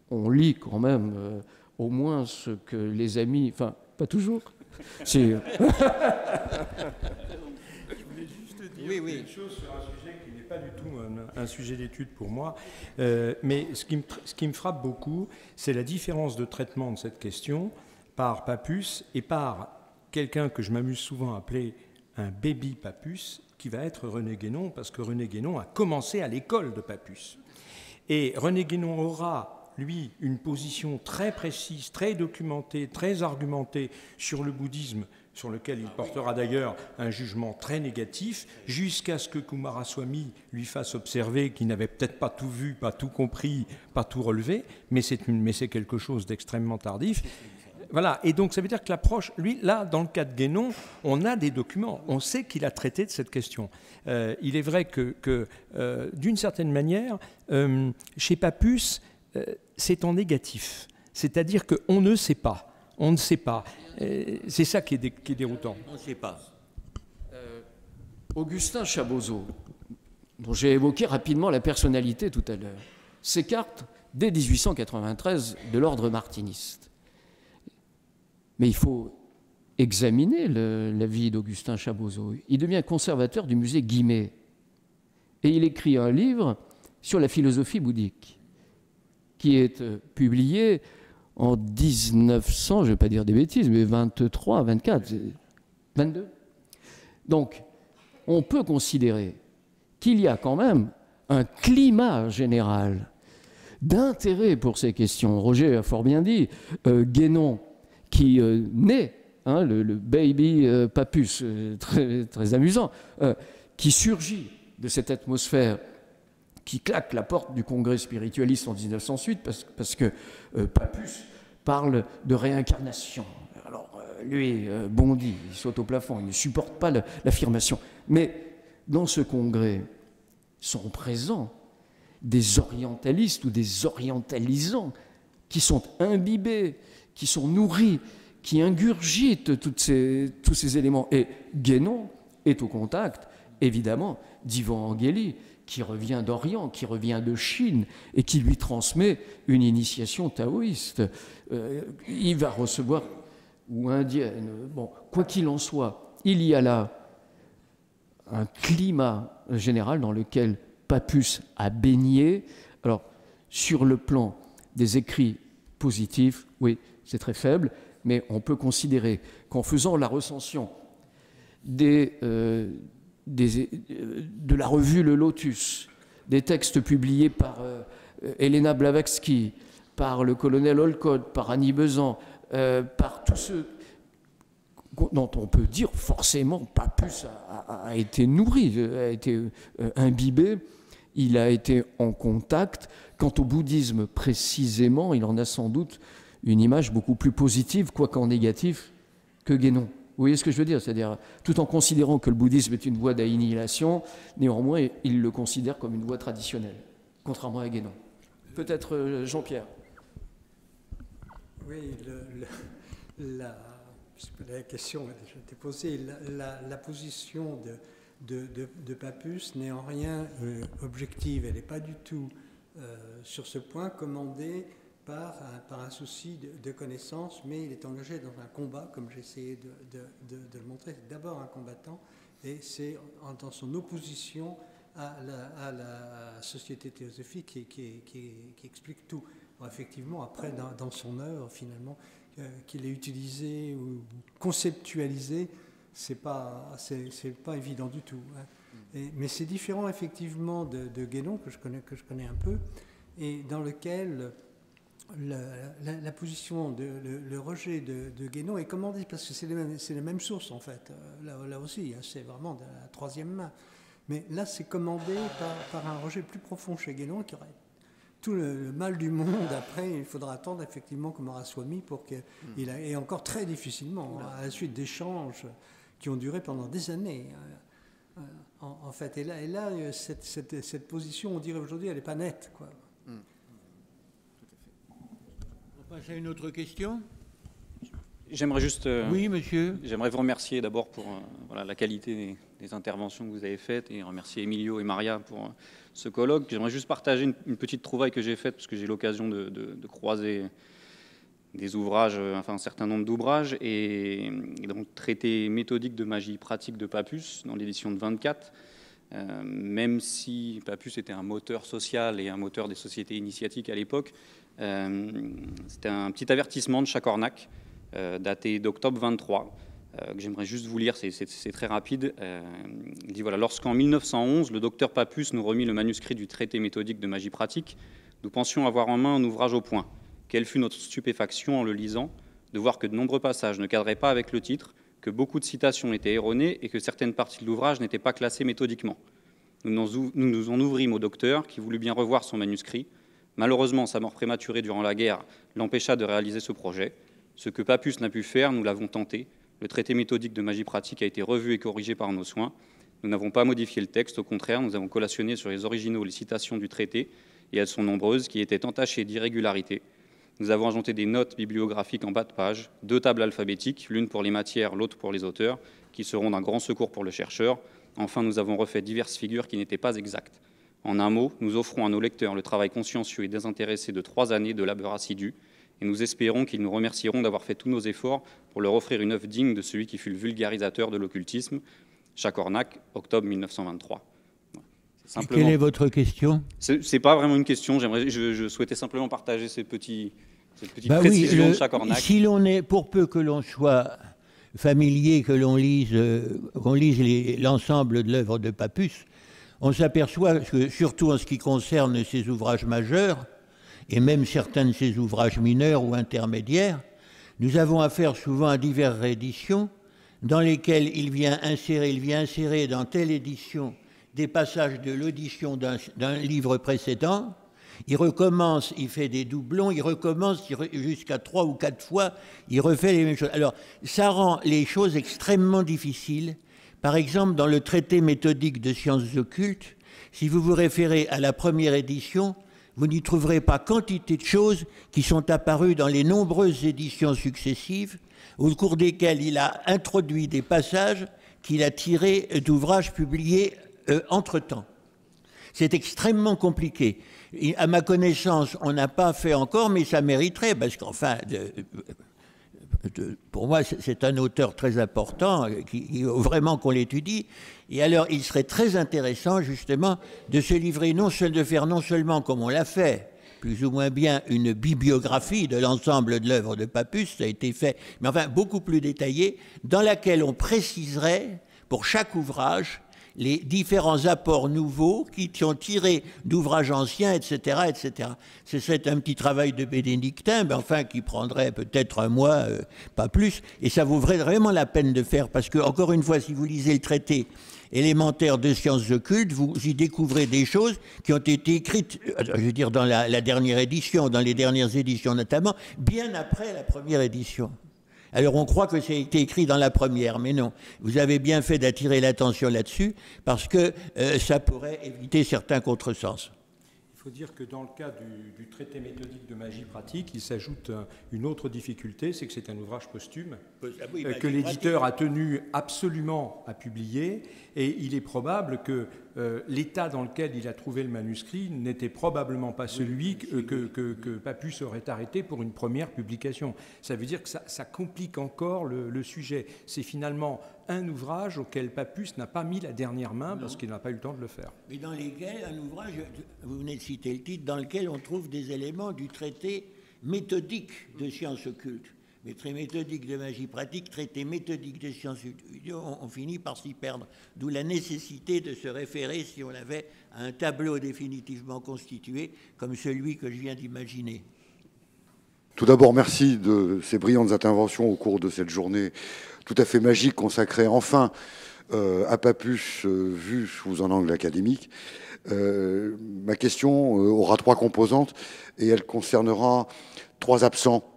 on lit quand même au moins ce que les amis... Enfin, pas toujours. C'est... Oui. Une chose sur un sujet qui n'est pas du tout un sujet d'étude pour moi, mais ce qui me frappe beaucoup, c'est la différence de traitement de cette question par Pappus et par quelqu'un que je m'amuse souvent à appeler un baby Pappus, qui va être René Guénon, parce que René Guénon a commencé à l'école de Pappus. Et René Guénon aura, lui, une position très précise, très documentée, très argumentée sur le bouddhisme, sur lequel il portera d'ailleurs un jugement très négatif, jusqu'à ce que Coomaraswamy lui fasse observer qu'il n'avait peut-être pas tout vu, pas tout compris, pas tout relevé, mais c'est quelque chose d'extrêmement tardif. Voilà, et donc ça veut dire que l'approche, lui, là, dans le cas de Guénon, on a des documents, on sait qu'il a traité de cette question. Il est vrai que d'une certaine manière, chez Pappus, c'est en négatif, c'est-à-dire qu'on ne sait pas. On ne sait pas. C'est ça qui est déroutant. On ne sait pas. Augustin Chabozeau, dont j'ai évoqué rapidement la personnalité tout à l'heure, s'écarte dès 1893 de l'ordre martiniste. Mais il faut examiner la vie d'Augustin Chabozeau. Il devient conservateur du musée Guimet. Et il écrit un livre sur la philosophie bouddhique, qui est publié en 1900, je ne vais pas dire des bêtises, mais 23, 24, 22. Donc, on peut considérer qu'il y a quand même un climat général d'intérêt pour ces questions. Roger a fort bien dit, Guénon, qui naît, hein, le baby Papus, très, très amusant, qui surgit de cette atmosphère, qui claque la porte du congrès spiritualiste en 1908, parce que Papus parle de réincarnation. Alors, lui bondit, il saute au plafond, il ne supporte pas l'affirmation. Mais dans ce congrès sont présents des orientalistes ou des orientalisants qui sont imbibés, qui sont nourris, qui ingurgitent tous ces éléments. Et Guénon est au contact, évidemment, d'Ivan Angheli, qui revient d'Orient, qui revient de Chine, et qui lui transmet une initiation taoïste. Il va recevoir, ou indienne, bon, quoi qu'il en soit, il y a là un climat général dans lequel Papus a baigné. Alors, sur le plan des écrits positifs, oui, c'est très faible, mais on peut considérer qu'en faisant la recension de la revue Le Lotus, des textes publiés par Elena Blavatsky, par le colonel Olcott, par Annie Besant, par tous ceux dont on peut dire forcément Papus a été nourri, a été imbibé, il a été en contact. Quant au bouddhisme précisément, il en a sans doute une image beaucoup plus positive, quoique en négatif, que Guénon. Vous voyez ce que je veux dire? C'est-à-dire, tout en considérant que le bouddhisme est une voie d'annihilation, néanmoins, il le considère comme une voie traditionnelle, contrairement à Guénon. Peut-être Jean-Pierre. Oui, la question a déjà été posée. La position de Papus n'est en rien objective. Elle n'est pas du tout, sur ce point, commandée par un souci de connaissance, mais il est engagé dans un combat, comme j'ai essayé de le montrer. C'est d'abord un combattant, et c'est dans son opposition à la société théosophique qui explique tout. Bon, effectivement, après, dans son œuvre, finalement, qu'il ait utilisé ou conceptualisé, c'est pas évident du tout. Hein. Mais c'est différent, effectivement, de Guénon, que je connais un peu, et dans lequel la position, le rejet de Guénon est commandé, parce que c'est les mêmes sources, en fait. Là aussi, hein, c'est vraiment de la troisième main. Mais là, c'est commandé par un rejet plus profond chez Guénon, qui aurait tout le mal du monde. Après, il faudra attendre effectivement Coomaraswamy pour qu'il et encore très difficilement, à la suite d'échanges qui ont duré pendant des années. En fait, et là cette position, on dirait aujourd'hui, elle n'est pas nette, quoi. On passe à une autre question. J'aimerais juste. Oui, monsieur. J'aimerais vous remercier d'abord pour la qualité des interventions que vous avez faites et remercier Emilio et Maria pour ce colloque. J'aimerais juste partager une petite trouvaille que j'ai faite, parce que j'ai eu l'occasion de croiser des ouvrages, enfin un certain nombre d'ouvrages, et donc traité méthodique de magie pratique de Papus dans l'édition de 24. Même si Papus était un moteur social et un moteur des sociétés initiatiques à l'époque, c'était un petit avertissement de Chacornac, daté d'octobre 23, que j'aimerais juste vous lire, c'est très rapide. Il dit voilà, lorsqu'en 1911, le docteur Papus nous remit le manuscrit du traité méthodique de magie pratique, nous pensions avoir en main un ouvrage au point. Quelle fut notre stupéfaction en le lisant, de voir que de nombreux passages ne cadraient pas avec le titre, que beaucoup de citations étaient erronées et que certaines parties de l'ouvrage n'étaient pas classées méthodiquement. Nous nous en ouvrîmes au docteur, qui voulut bien revoir son manuscrit. Malheureusement, sa mort prématurée durant la guerre l'empêcha de réaliser ce projet. Ce que Papus n'a pu faire, nous l'avons tenté. Le traité méthodique de magie pratique a été revu et corrigé par nos soins. Nous n'avons pas modifié le texte, au contraire, nous avons collationné sur les originaux les citations du traité, et elles sont nombreuses, qui étaient entachées d'irrégularités. Nous avons ajouté des notes bibliographiques en bas de page, 2 tables alphabétiques, l'une pour les matières, l'autre pour les auteurs, qui seront d'un grand secours pour le chercheur. Enfin, nous avons refait diverses figures qui n'étaient pas exactes. En un mot, nous offrons à nos lecteurs le travail consciencieux et désintéressé de 3 années de labeur assidu, et nous espérons qu'ils nous remercieront d'avoir fait tous nos efforts pour leur offrir une œuvre digne de celui qui fut le vulgarisateur de l'occultisme. Chacornac, octobre 1923. Quelle est votre question? C'est pas vraiment une question. Je souhaitais simplement partager cette petite précision de Chacornac. Si l'on est, pour peu que l'on soit familier, que l'on lise l'ensemble de l'œuvre de Papus, on s'aperçoit que, surtout en ce qui concerne ses ouvrages majeurs, et même certains de ses ouvrages mineurs ou intermédiaires, nous avons affaire souvent à diverses rééditions dans lesquelles il vient insérer dans telle édition des passages de l'audition d'un livre précédent. Il recommence, il fait des doublons, il recommence jusqu'à 3 ou 4 fois, il refait les mêmes choses. Alors, ça rend les choses extrêmement difficiles. Par exemple, dans le traité méthodique de sciences occultes, si vous vous référez à la première édition, vous n'y trouverez pas quantité de choses qui sont apparues dans les nombreuses éditions successives, au cours desquelles il a introduit des passages qu'il a tirés d'ouvrages publiés entre-temps. C'est extrêmement compliqué. Et à ma connaissance, on n'a pas fait encore, mais ça mériterait, parce qu'enfin, pour moi, c'est un auteur très important, il faut vraiment qu'on l'étudie. Et alors, il serait très intéressant, justement, de se livrer, de faire non seulement comme on l'a fait, plus ou moins bien, une bibliographie de l'ensemble de l'œuvre de Papus, ça a été fait, mais enfin beaucoup plus détaillée, dans laquelle on préciserait, pour chaque ouvrage, les différents apports nouveaux qui sont tirés d'ouvrages anciens, etc., etc. Ce serait un petit travail de bénédictin, mais enfin qui prendrait peut-être un mois, pas plus, et ça vaudrait vraiment la peine de faire, parce que, encore une fois, si vous lisez le traité élémentaire de sciences occultes, vous y découvrez des choses qui ont été écrites, je veux dire, dans la dernière édition, dans les dernières éditions notamment, bien après la première édition. Alors on croit que ça a été écrit dans la première, mais non. Vous avez bien fait d'attirer l'attention là-dessus, parce que ça pourrait éviter certains contresens. Il faut dire que dans le cas du traité méthodique de magie pratique, il s'ajoute une autre difficulté, c'est que c'est un ouvrage posthume que l'éditeur a tenu absolument à publier, et il est probable que l'état dans lequel il a trouvé le manuscrit n'était probablement pas celui que Papus aurait arrêté pour une première publication. Ça veut dire que ça complique encore le sujet. C'est finalement un ouvrage auquel Papus n'a pas mis la dernière main parce qu'il n'a pas eu le temps de le faire. Mais dans lesquels, un ouvrage, vous venez de citer le titre, dans lequel on trouve des éléments du traité méthodique de sciences occultes. Mais très méthodique de magie pratique, traité méthodique de sciences occultes, on finit par s'y perdre. D'où la nécessité de se référer, si on l'avait, à un tableau définitivement constitué, comme celui que je viens d'imaginer. Tout d'abord, merci de ces brillantes interventions au cours de cette journée tout à fait magique consacrée enfin à Papus vu sous un angle académique. Ma question aura 3 composantes et elle concernera 3 absents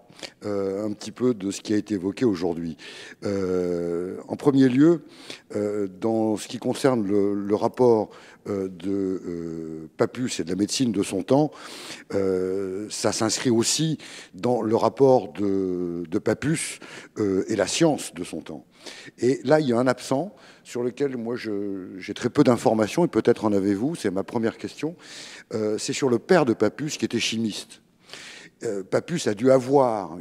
un petit peu de ce qui a été évoqué aujourd'hui. En premier lieu, dans ce qui concerne le rapport de Papus et de la médecine de son temps, ça s'inscrit aussi dans le rapport de Papus et la science de son temps. Et là, il y a un absent sur lequel moi j'ai très peu d'informations, et peut-être en avez-vous, c'est ma première question. C'est sur le père de Papus qui était chimiste. Papus a dû avoir,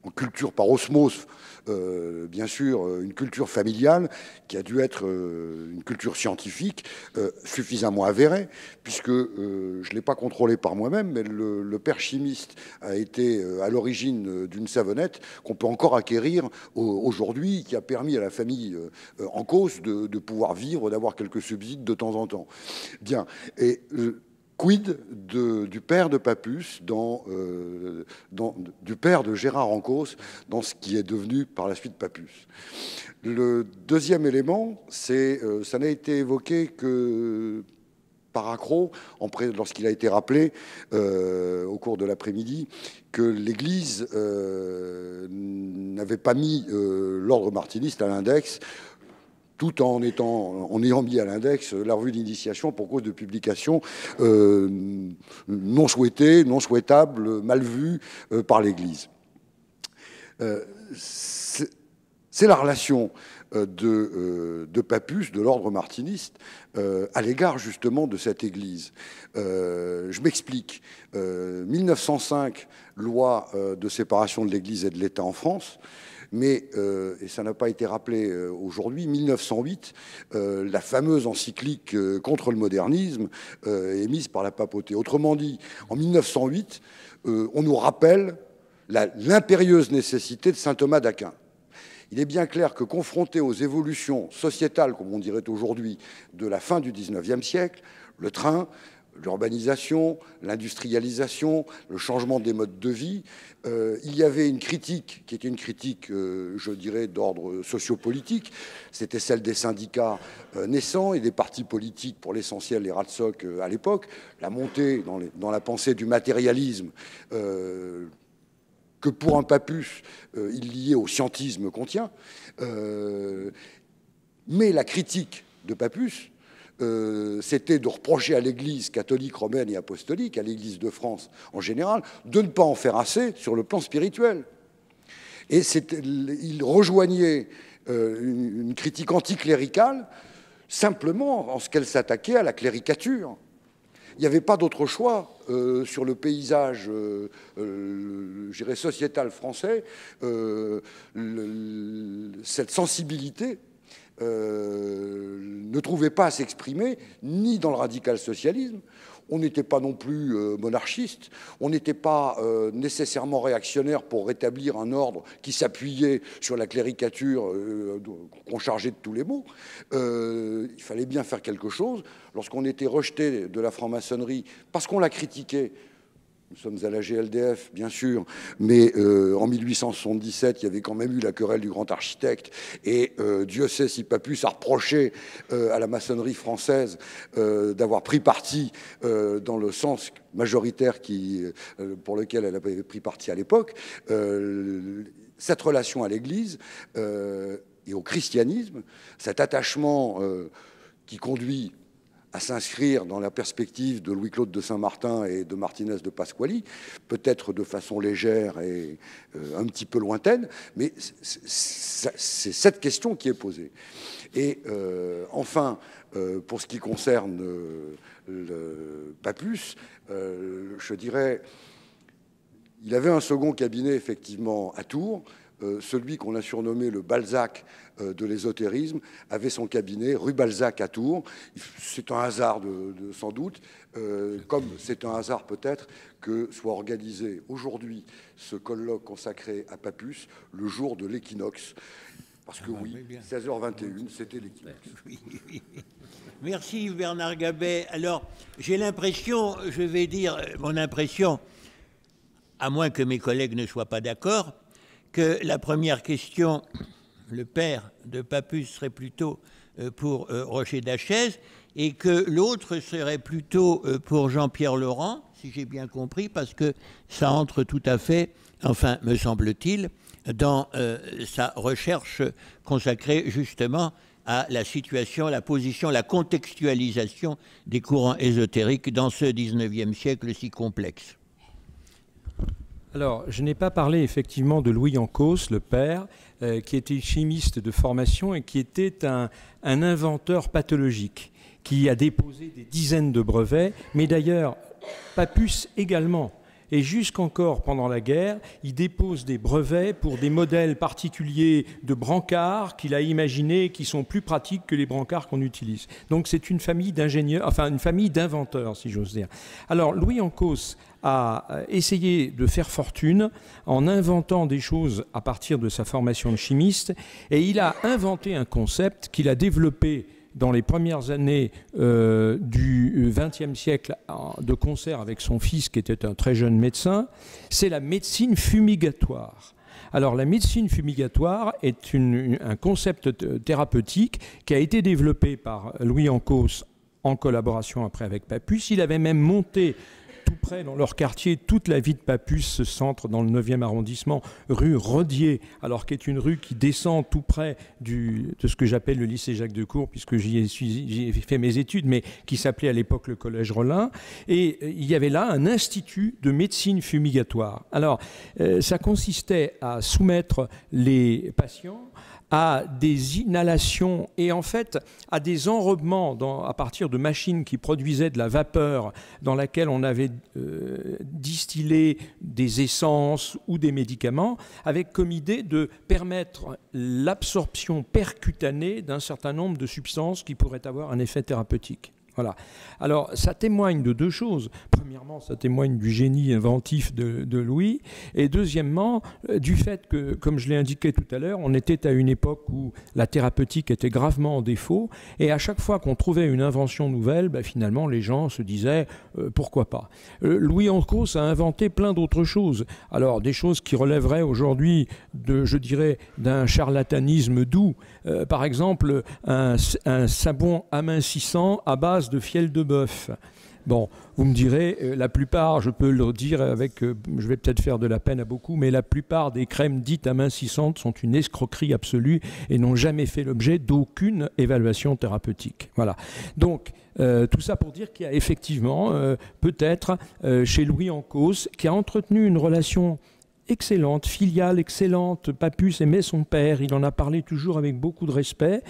en culture par osmose, bien sûr, une culture familiale qui a dû être une culture scientifique suffisamment avérée, puisque je ne l'ai pas contrôlé par moi-même, mais le père chimiste a été à l'origine d'une savonnette qu'on peut encore acquérir aujourd'hui, qui a permis à la famille en cause de pouvoir vivre, d'avoir quelques subsides de temps en temps. Bien, et quid du père de Papus, du père de Gérard Ancos, dans ce qui est devenu par la suite Papus. Le deuxième élément, c'est, ça n'a été évoqué que par accroc, lorsqu'il a été rappelé au cours de l'après-midi, que l'Église n'avait pas mis l'ordre martiniste à l'index, tout en ayant mis à l'index la revue d'initiation pour cause de publication non souhaitée, non souhaitable, mal vue par l'Église. C'est la relation de Papus, de l'ordre martiniste, à l'égard justement de cette Église. Je m'explique. 1905, loi de séparation de l'Église et de l'État en France. Mais, et ça n'a pas été rappelé aujourd'hui, 1908, la fameuse encyclique contre le modernisme émise par la papauté. Autrement dit, en 1908, on nous rappelle l'impérieuse nécessité de saint Thomas d'Aquin. Il est bien clair que confronté aux évolutions sociétales, comme on dirait aujourd'hui, de la fin du XIXe siècle, le train l'urbanisation, l'industrialisation, le changement des modes de vie. Il y avait une critique qui était une critique, je dirais, d'ordre sociopolitique. C'était celle des syndicats naissants et des partis politiques, pour l'essentiel les RATSOC à l'époque. La montée dans la pensée du matérialisme que pour un Papus, il liait au scientisme qu'on tient. Mais la critique de Papus, c'était de reprocher à l'Église catholique, romaine et apostolique, à l'Église de France en général, de ne pas en faire assez sur le plan spirituel. Et il rejoignait une critique anticléricale simplement en ce qu'elle s'attaquait à la cléricature. Il n'y avait pas d'autre choix sur le paysage, je dirais, sociétal français. Cette sensibilité ne trouvait pas à s'exprimer ni dans le radical-socialisme. On n'était pas non plus monarchiste, on n'était pas nécessairement réactionnaire pour rétablir un ordre qui s'appuyait sur la cléricature qu'on chargeait de tous les maux. Il fallait bien faire quelque chose. Lorsqu'on était rejeté de la franc-maçonnerie parce qu'on la critiquait, nous sommes à la GLDF, bien sûr, mais en 1877, il y avait quand même eu la querelle du grand architecte, et Dieu sait si Papus a reproché à la maçonnerie française d'avoir pris parti dans le sens majoritaire pour lequel elle avait pris parti à l'époque. Cette relation à l'Église et au christianisme, cet attachement qui conduit à s'inscrire dans la perspective de Louis-Claude de Saint-Martin et de Martinez de Pasquali, peut-être de façon légère et un petit peu lointaine, mais c'est cette question qui est posée. Et enfin, pour ce qui concerne le Papus, je dirais, il avait un second cabinet, effectivement, à Tours. Celui qu'on a surnommé le Balzac de l'ésotérisme avait son cabinet rue Balzac à Tours. C'est un hasard sans doute, comme c'est un hasard peut-être que soit organisé aujourd'hui ce colloque consacré à Papus le jour de l'équinoxe. Parce que oui, 16h21, c'était l'équinoxe. Oui. Merci Bernard Gabet. Alors, j'ai l'impression, je vais dire mon impression, à moins que mes collègues ne soient pas d'accord, que la première question, le père de Papus serait plutôt pour Roger Dachèze et que l'autre serait plutôt pour Jean-Pierre Laurent, si j'ai bien compris, parce que ça entre tout à fait, enfin, me semble-t-il, dans sa recherche consacrée justement à la situation, la position, la contextualisation des courants ésotériques dans ce 19e siècle si complexe. Alors, je n'ai pas parlé effectivement de Louis Ancos, le père, qui était chimiste de formation et qui était un inventeur pathologique, qui a déposé des dizaines de brevets, mais d'ailleurs, Papus également. Et jusqu'encore pendant la guerre, il dépose des brevets pour des modèles particuliers de brancards qu'il a imaginés, qui sont plus pratiques que les brancards qu'on utilise. Donc c'est une famille d'ingénieurs, enfin une famille d'inventeurs, si j'ose dire. Alors Louis Ancos a essayé de faire fortune en inventant des choses à partir de sa formation de chimiste, et il a inventé un concept qu'il a développé dans les premières années du XXe siècle, de concert avec son fils qui était un très jeune médecin, c'est la médecine fumigatoire. Alors la médecine fumigatoire est un concept thérapeutique qui a été développé par Louis Ancos en collaboration après avec Papus. Il avait même monté tout près dans leur quartier, toute la vie de Papus se centre dans le 9e arrondissement, rue Rodier, alors qui est une rue qui descend tout près de ce que j'appelle le lycée Jacques Decour, puisque j'y ai fait mes études, mais qui s'appelait à l'époque le collège Rollin. Et il y avait là un institut de médecine fumigatoire. Alors, ça consistait à soumettre les patients à des inhalations et en fait à des enrobements à partir de machines qui produisaient de la vapeur dans laquelle on avait distillé des essences ou des médicaments, avec comme idée de permettre l'absorption percutanée d'un certain nombre de substances qui pourraient avoir un effet thérapeutique. Voilà. Alors, ça témoigne de deux choses. Premièrement, ça témoigne du génie inventif de Louis. Et deuxièmement, du fait que, comme je l'ai indiqué tout à l'heure, on était à une époque où la thérapeutique était gravement en défaut. Et à chaque fois qu'on trouvait une invention nouvelle, finalement, les gens se disaient pourquoi pas. Louis Encausse a inventé plein d'autres choses. Alors, des choses qui relèveraient aujourd'hui, je dirais, d'un charlatanisme doux. Par exemple, un savon amincissant à base de fiel de bœuf. Bon, vous me direz, la plupart, je peux le dire avec, je vais peut-être faire de la peine à beaucoup, mais la plupart des crèmes dites amincissantes sont une escroquerie absolue et n'ont jamais fait l'objet d'aucune évaluation thérapeutique. Voilà. Donc, tout ça pour dire qu'il y a effectivement, peut-être, chez Louis Encausse, qui a entretenu une relation excellente, filiale excellente. Papus aimait son père, il en a parlé toujours avec beaucoup de respect,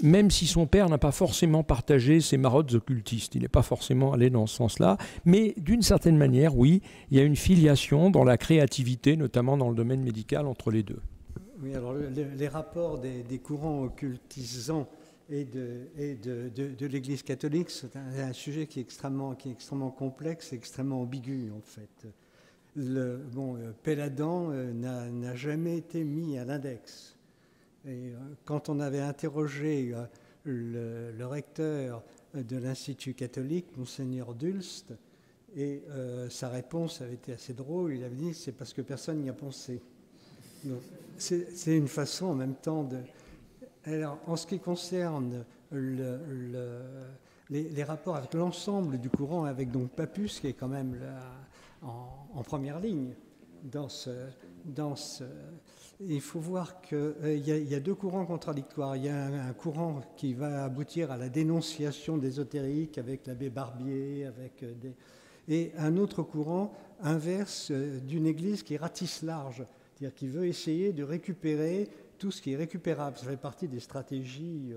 même si son père n'a pas forcément partagé ses marottes occultistes. Il n'est pas forcément allé dans ce sens-là, mais d'une certaine manière, oui, il y a une filiation dans la créativité, notamment dans le domaine médical, entre les deux. Oui, alors les rapports des courants occultisants et de l'Église catholique, c'est un sujet qui est extrêmement complexe, extrêmement ambigu en fait. Péladan n'a jamais été mis à l'index. Et quand on avait interrogé le recteur de l'Institut catholique, Monseigneur Dulst, et sa réponse avait été assez drôle, il avait dit « c'est parce que personne n'y a pensé ». C'est une façon en même temps de... Alors, en ce qui concerne les rapports avec l'ensemble du courant, avec donc Papus, qui est quand même en première ligne dans ce... Il faut voir qu'il y a deux courants contradictoires. Il y a un courant qui va aboutir à la dénonciation d'ésotérique avec l'abbé Barbier, et un autre courant inverse d'une église qui ratisse large, c'est-à-dire qui veut essayer de récupérer tout ce qui est récupérable. Ça fait partie des stratégies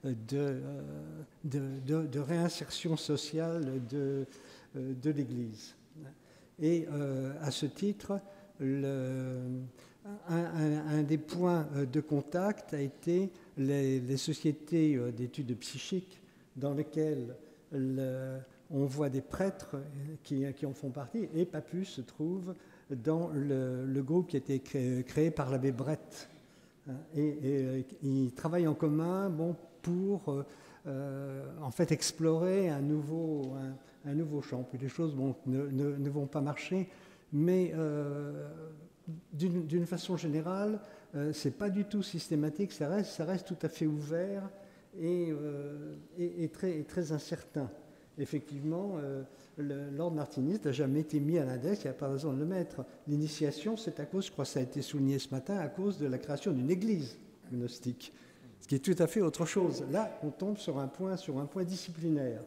de réinsertion sociale de l'église. Et à ce titre, un des points de contact a été les sociétés d'études psychiques dans lesquelles on voit des prêtres qui en font partie, et Papus se trouve dans le groupe qui a été créé par l'abbé Brett. Et ils travaillent en commun pour en fait explorer un nouveau champ. Puis les choses ne vont pas marcher, mais d'une façon générale, ce n'est pas du tout systématique, ça reste tout à fait ouvert et très incertain. Effectivement, l'ordre martiniste n'a jamais été mis à l'index, il n'y a pas raison de le mettre. L'initiation, c'est à cause, je crois que ça a été souligné ce matin, à cause de la création d'une église gnostique, ce qui est tout à fait autre chose. Là, on tombe sur un point disciplinaire.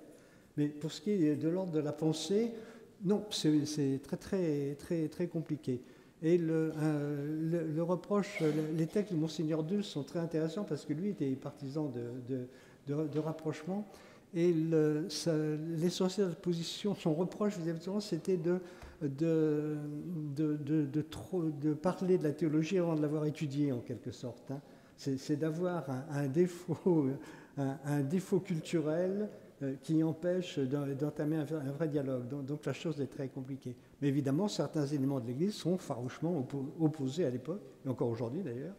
Mais pour ce qui est de l'ordre de la pensée, non, c'est très compliqué. Et le reproche, les textes de Monseigneur Dulst sont très intéressants parce que lui était partisan de rapprochement. Et l'essentiel de la position, son reproche vis-à-vis c'était de parler de la théologie avant de l'avoir étudiée en quelque sorte. Hein. C'est d'avoir un défaut culturel qui empêche d'entamer un vrai dialogue. Donc la chose est très compliquée. Mais évidemment, certains éléments de l'Église sont farouchement opposés à l'époque, et encore aujourd'hui d'ailleurs,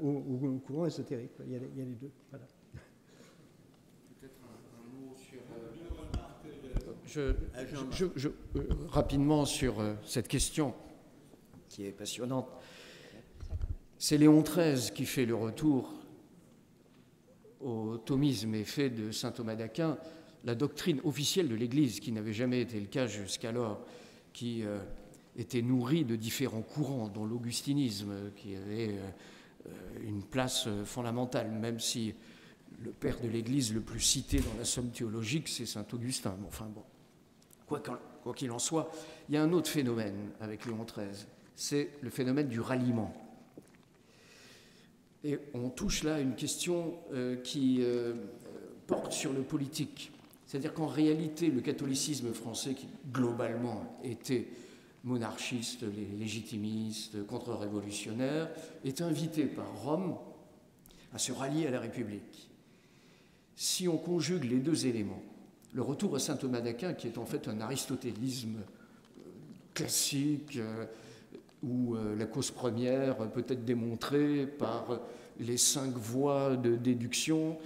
au courant ésotérique. Il y a les deux. Voilà. Rapidement sur cette question qui est passionnante. C'est Léon XIII qui fait le retour au thomisme et fait de saint Thomas d'Aquin la doctrine officielle de l'Église, qui n'avait jamais été le cas jusqu'alors, qui était nourrie de différents courants, dont l'augustinisme, qui avait une place fondamentale, même si le père de l'Église le plus cité dans la somme théologique, c'est saint Augustin. Enfin bon, quoi qu'il en soit, il y a un autre phénomène avec Léon XIII, c'est le phénomène du ralliement. Et on touche là une question qui porte sur le politique. C'est-à-dire qu'en réalité, le catholicisme français, qui globalement était monarchiste, légitimiste, contre-révolutionnaire, est invité par Rome à se rallier à la République. si on conjugue les deux éléments, le retour à saint Thomas d'Aquin, qui est en fait un aristotélisme classique, où la cause première peut être démontrée par les 5 voies de déduction,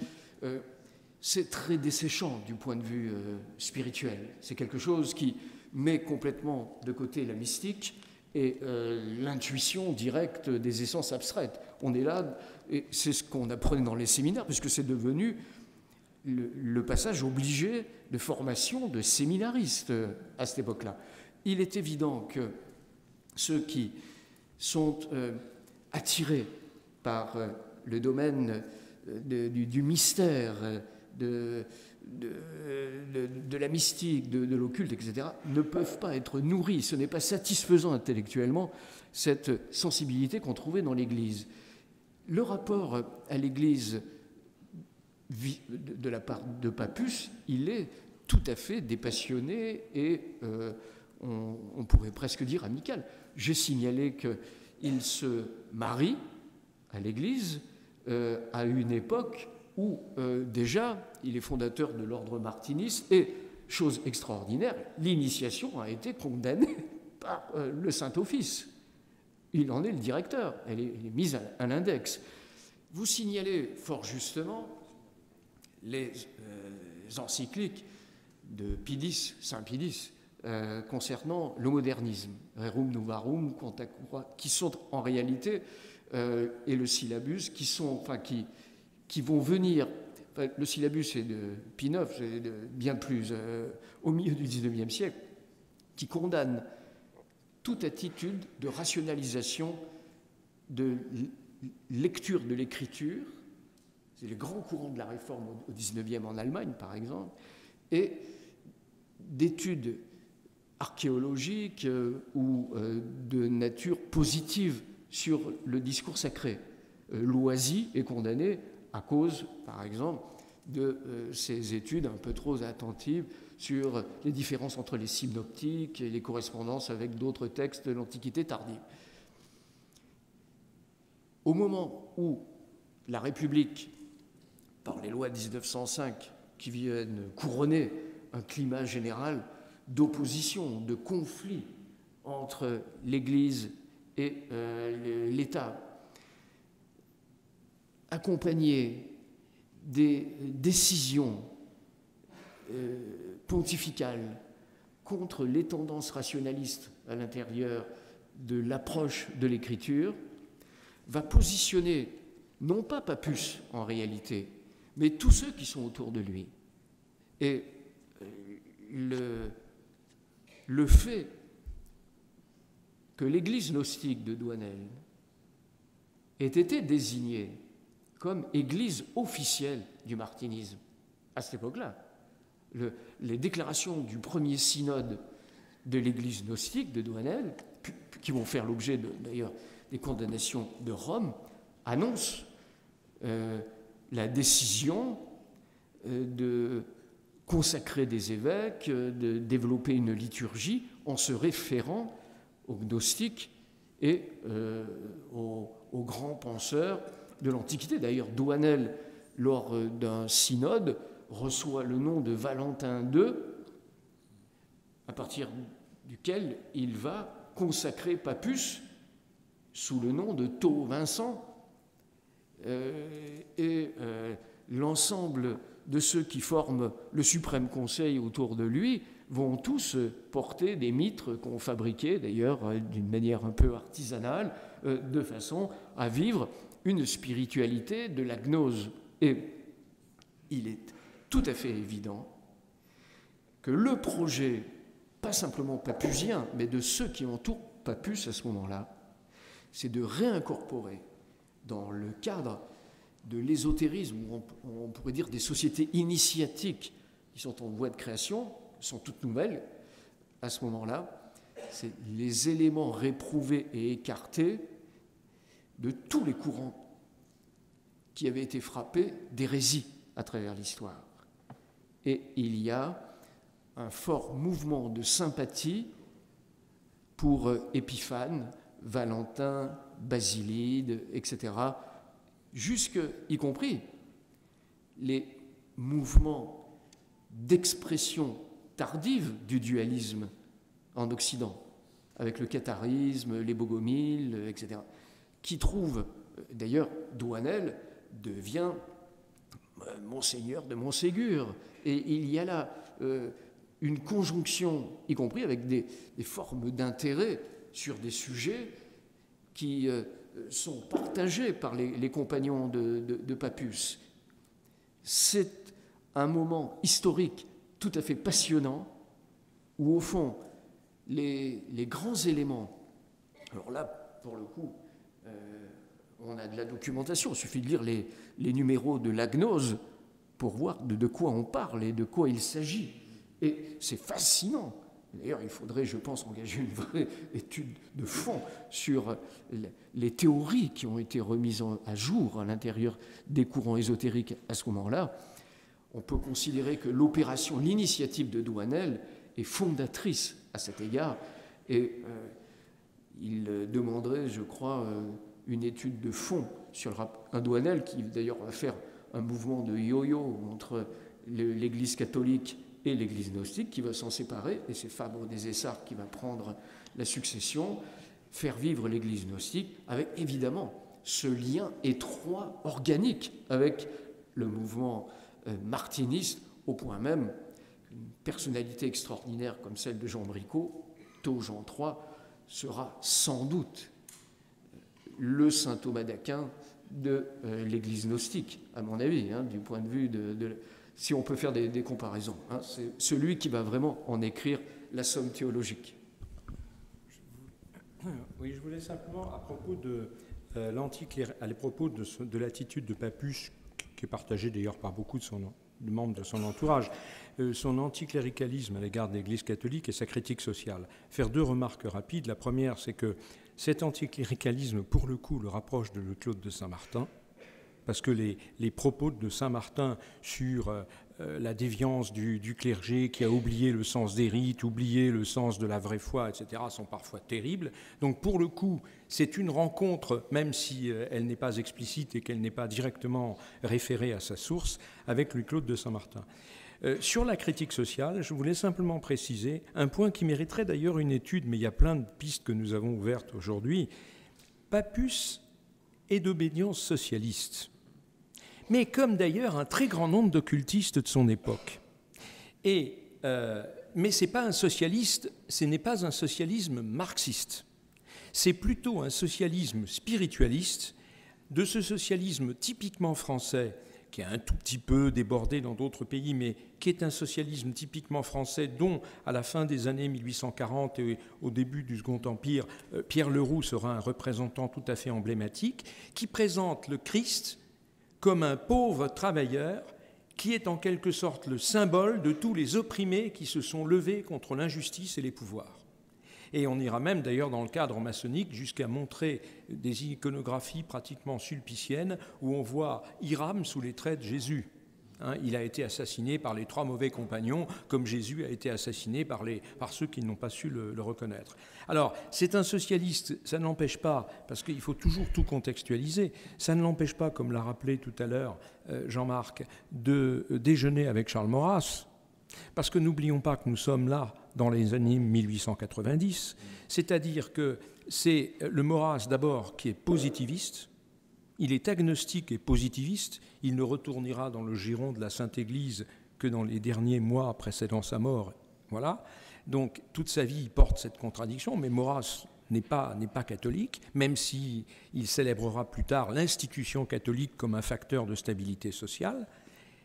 c'est très desséchant du point de vue spirituel. C'est quelque chose qui met complètement de côté la mystique et l'intuition directe des essences abstraites. On est là, et c'est ce qu'on apprenait dans les séminaires, puisque c'est devenu le passage obligé de formation de séminaristes à cette époque-là. Il est évident que ceux qui sont attirés par le domaine du mystère, de la mystique, de l'occulte, etc., ne peuvent pas être nourris. Ce n'est pas satisfaisant intellectuellement, cette sensibilité qu'on trouvait dans l'Église. Le rapport à l'Église de la part de Papus, il est tout à fait dépassionné et on pourrait presque dire amical. J'ai signalé qu'il se marie à l'Église à une époque où déjà il est fondateur de l'ordre martiniste et, chose extraordinaire, l'initiation a été condamnée par le Saint-Office. Il en est le directeur, elle est mise à l'index. Vous signalez fort justement les encycliques de Pidis, Saint Pidis, concernant le modernisme, Rerum Novarum, Quanta Cura, qui sont en réalité, et le syllabus, qui vont venir. Enfin, le syllabus est de Pie IX, c'est bien plus au milieu du XIXe siècle, qui condamne toute attitude de rationalisation, de lecture de l'écriture. C'est les grands courants de la réforme au XIXe en Allemagne, par exemple, et d'études archéologiques ou de nature positive sur le discours sacré. Loisy est condamné à cause, par exemple, de ces études un peu trop attentives sur les différences entre les synoptiques et les correspondances avec d'autres textes de l'Antiquité tardive. Au moment où la République, par les lois de 1905, qui viennent couronner un climat général d'opposition, de conflit entre l'Église et l'État, accompagné des décisions pontificales contre les tendances rationalistes à l'intérieur de l'approche de l'écriture, va positionner non pas Papus en réalité, mais tous ceux qui sont autour de lui. Et le fait que l'Église gnostique de Douanel ait été désignée comme Église officielle du martinisme à cette époque-là, les déclarations du premier synode de l'Église gnostique de Douanel, qui vont faire l'objet d'ailleurs des condamnations de Rome, annoncent la décision de consacrer des évêques, de développer une liturgie en se référant aux gnostiques et aux grands penseurs de l'Antiquité. D'ailleurs, Douanel, lors d'un synode, reçoit le nom de Valentin II, à partir duquel il va consacrer Papus sous le nom de Tau Vincent. L'ensemble de ceux qui forment le suprême conseil autour de lui vont tous porter des mitres qu'on fabriquait d'ailleurs d'une manière un peu artisanale, de façon à vivre une spiritualité de la gnose. Et il est tout à fait évident que le projet, pas simplement papusien, mais de ceux qui entourent Papus à ce moment-là, c'est de réincorporer dans le cadre de l'ésotérisme, ou on pourrait dire des sociétés initiatiques qui sont en voie de création, sont toutes nouvelles à ce moment-là, c'est les éléments réprouvés et écartés de tous les courants qui avaient été frappés d'hérésie à travers l'histoire. Et il y a un fort mouvement de sympathie pour Épiphane, Valentin, Basilide, etc., y compris les mouvement d'expression tardive du dualisme en Occident, avec le catharisme, les bogomiles, etc., qui trouve, d'ailleurs, Douanel devient monseigneur de Montségur, et il y a là une conjonction, y compris avec des formes d'intérêt sur des sujets qui sont partagés par les compagnons de Pappus. C'est un moment historique tout à fait passionnant, où au fond, les grands éléments, alors là, pour le coup, on a de la documentation, il suffit de lire les numéros de la gnose pour voir de quoi on parle et de quoi il s'agit. Et c'est fascinant. D'ailleurs, il faudrait, je pense, engager une vraie étude de fond sur les théories qui ont été remises à jour à l'intérieur des courants ésotériques à ce moment-là. On peut considérer que l'opération, l'initiative de Douanel est fondatrice à cet égard, et il demanderait, je crois, une étude de fond sur un Douanel qui d'ailleurs va faire un mouvement de yo-yo entre l'Église catholique et l'Église gnostique, qui va s'en séparer, et c'est Fabre des Essarts qui va prendre la succession, faire vivre l'Église gnostique, avec évidemment ce lien étroit, organique, avec le mouvement martiniste, au point même qu'une personnalité extraordinaire comme celle de Jean Bricot, tôt Jean III, sera sans doute le saint Thomas d'Aquin de l'Église gnostique, à mon avis, du point de vue si on peut faire des comparaisons. C'est celui qui va vraiment en écrire la somme théologique. Oui, je voulais simplement, à propos de de l'attitude de Pappus, qui est partagée d'ailleurs par beaucoup de membres de son entourage, son anticléricalisme à l'égard de l'Église catholique et sa critique sociale. Faire deux remarques rapides. La première, c'est que cet anticléricalisme, pour le coup, le rapproche de Claude de Saint-Martin, parce que les propos de Saint-Martin sur la déviance du clergé qui a oublié le sens des rites, oublié le sens de la vraie foi, etc., sont parfois terribles. Donc pour le coup, c'est une rencontre, même si elle n'est pas explicite et qu'elle n'est pas directement référée à sa source, avec Louis-Claude de Saint-Martin. Sur la critique sociale, je voulais simplement préciser un point qui mériterait d'ailleurs une étude, mais il y a plein de pistes que nous avons ouvertes aujourd'hui. Pappus est d'obédience socialiste, mais comme d'ailleurs un très grand nombre d'occultistes de son époque. Mais c'est pas un socialiste, ce n'est pas un socialisme marxiste, c'est plutôt un socialisme spiritualiste, de ce socialisme typiquement français, qui est un tout petit peu débordé dans d'autres pays, mais qui est un socialisme typiquement français, dont à la fin des années 1840 et au début du Second Empire, Pierre Leroux sera un représentant tout à fait emblématique, qui présente le Christ comme un pauvre travailleur qui est en quelque sorte le symbole de tous les opprimés qui se sont levés contre l'injustice et les pouvoirs. Et on ira même d'ailleurs dans le cadre maçonnique jusqu'à montrer des iconographies pratiquement sulpiciennes où on voit Hiram sous les traits de Jésus. Il a été assassiné par les trois mauvais compagnons, comme Jésus a été assassiné par ceux qui n'ont pas su le reconnaître. Alors, c'est un socialiste, ça ne l'empêche pas, parce qu'il faut toujours tout contextualiser, ça ne l'empêche pas, comme l'a rappelé tout à l'heure Jean-Marc, de déjeuner avec Charles Maurras, parce que n'oublions pas que nous sommes là dans les années 1890, c'est-à-dire que c'est le Maurras d'abord qui est positiviste, il est agnostique et positiviste, il ne retournera dans le giron de la Sainte Église que dans les derniers mois précédant sa mort. Voilà. Donc toute sa vie il porte cette contradiction, mais Maurras n'est pas catholique, même s'il célébrera plus tard l'institution catholique comme un facteur de stabilité sociale.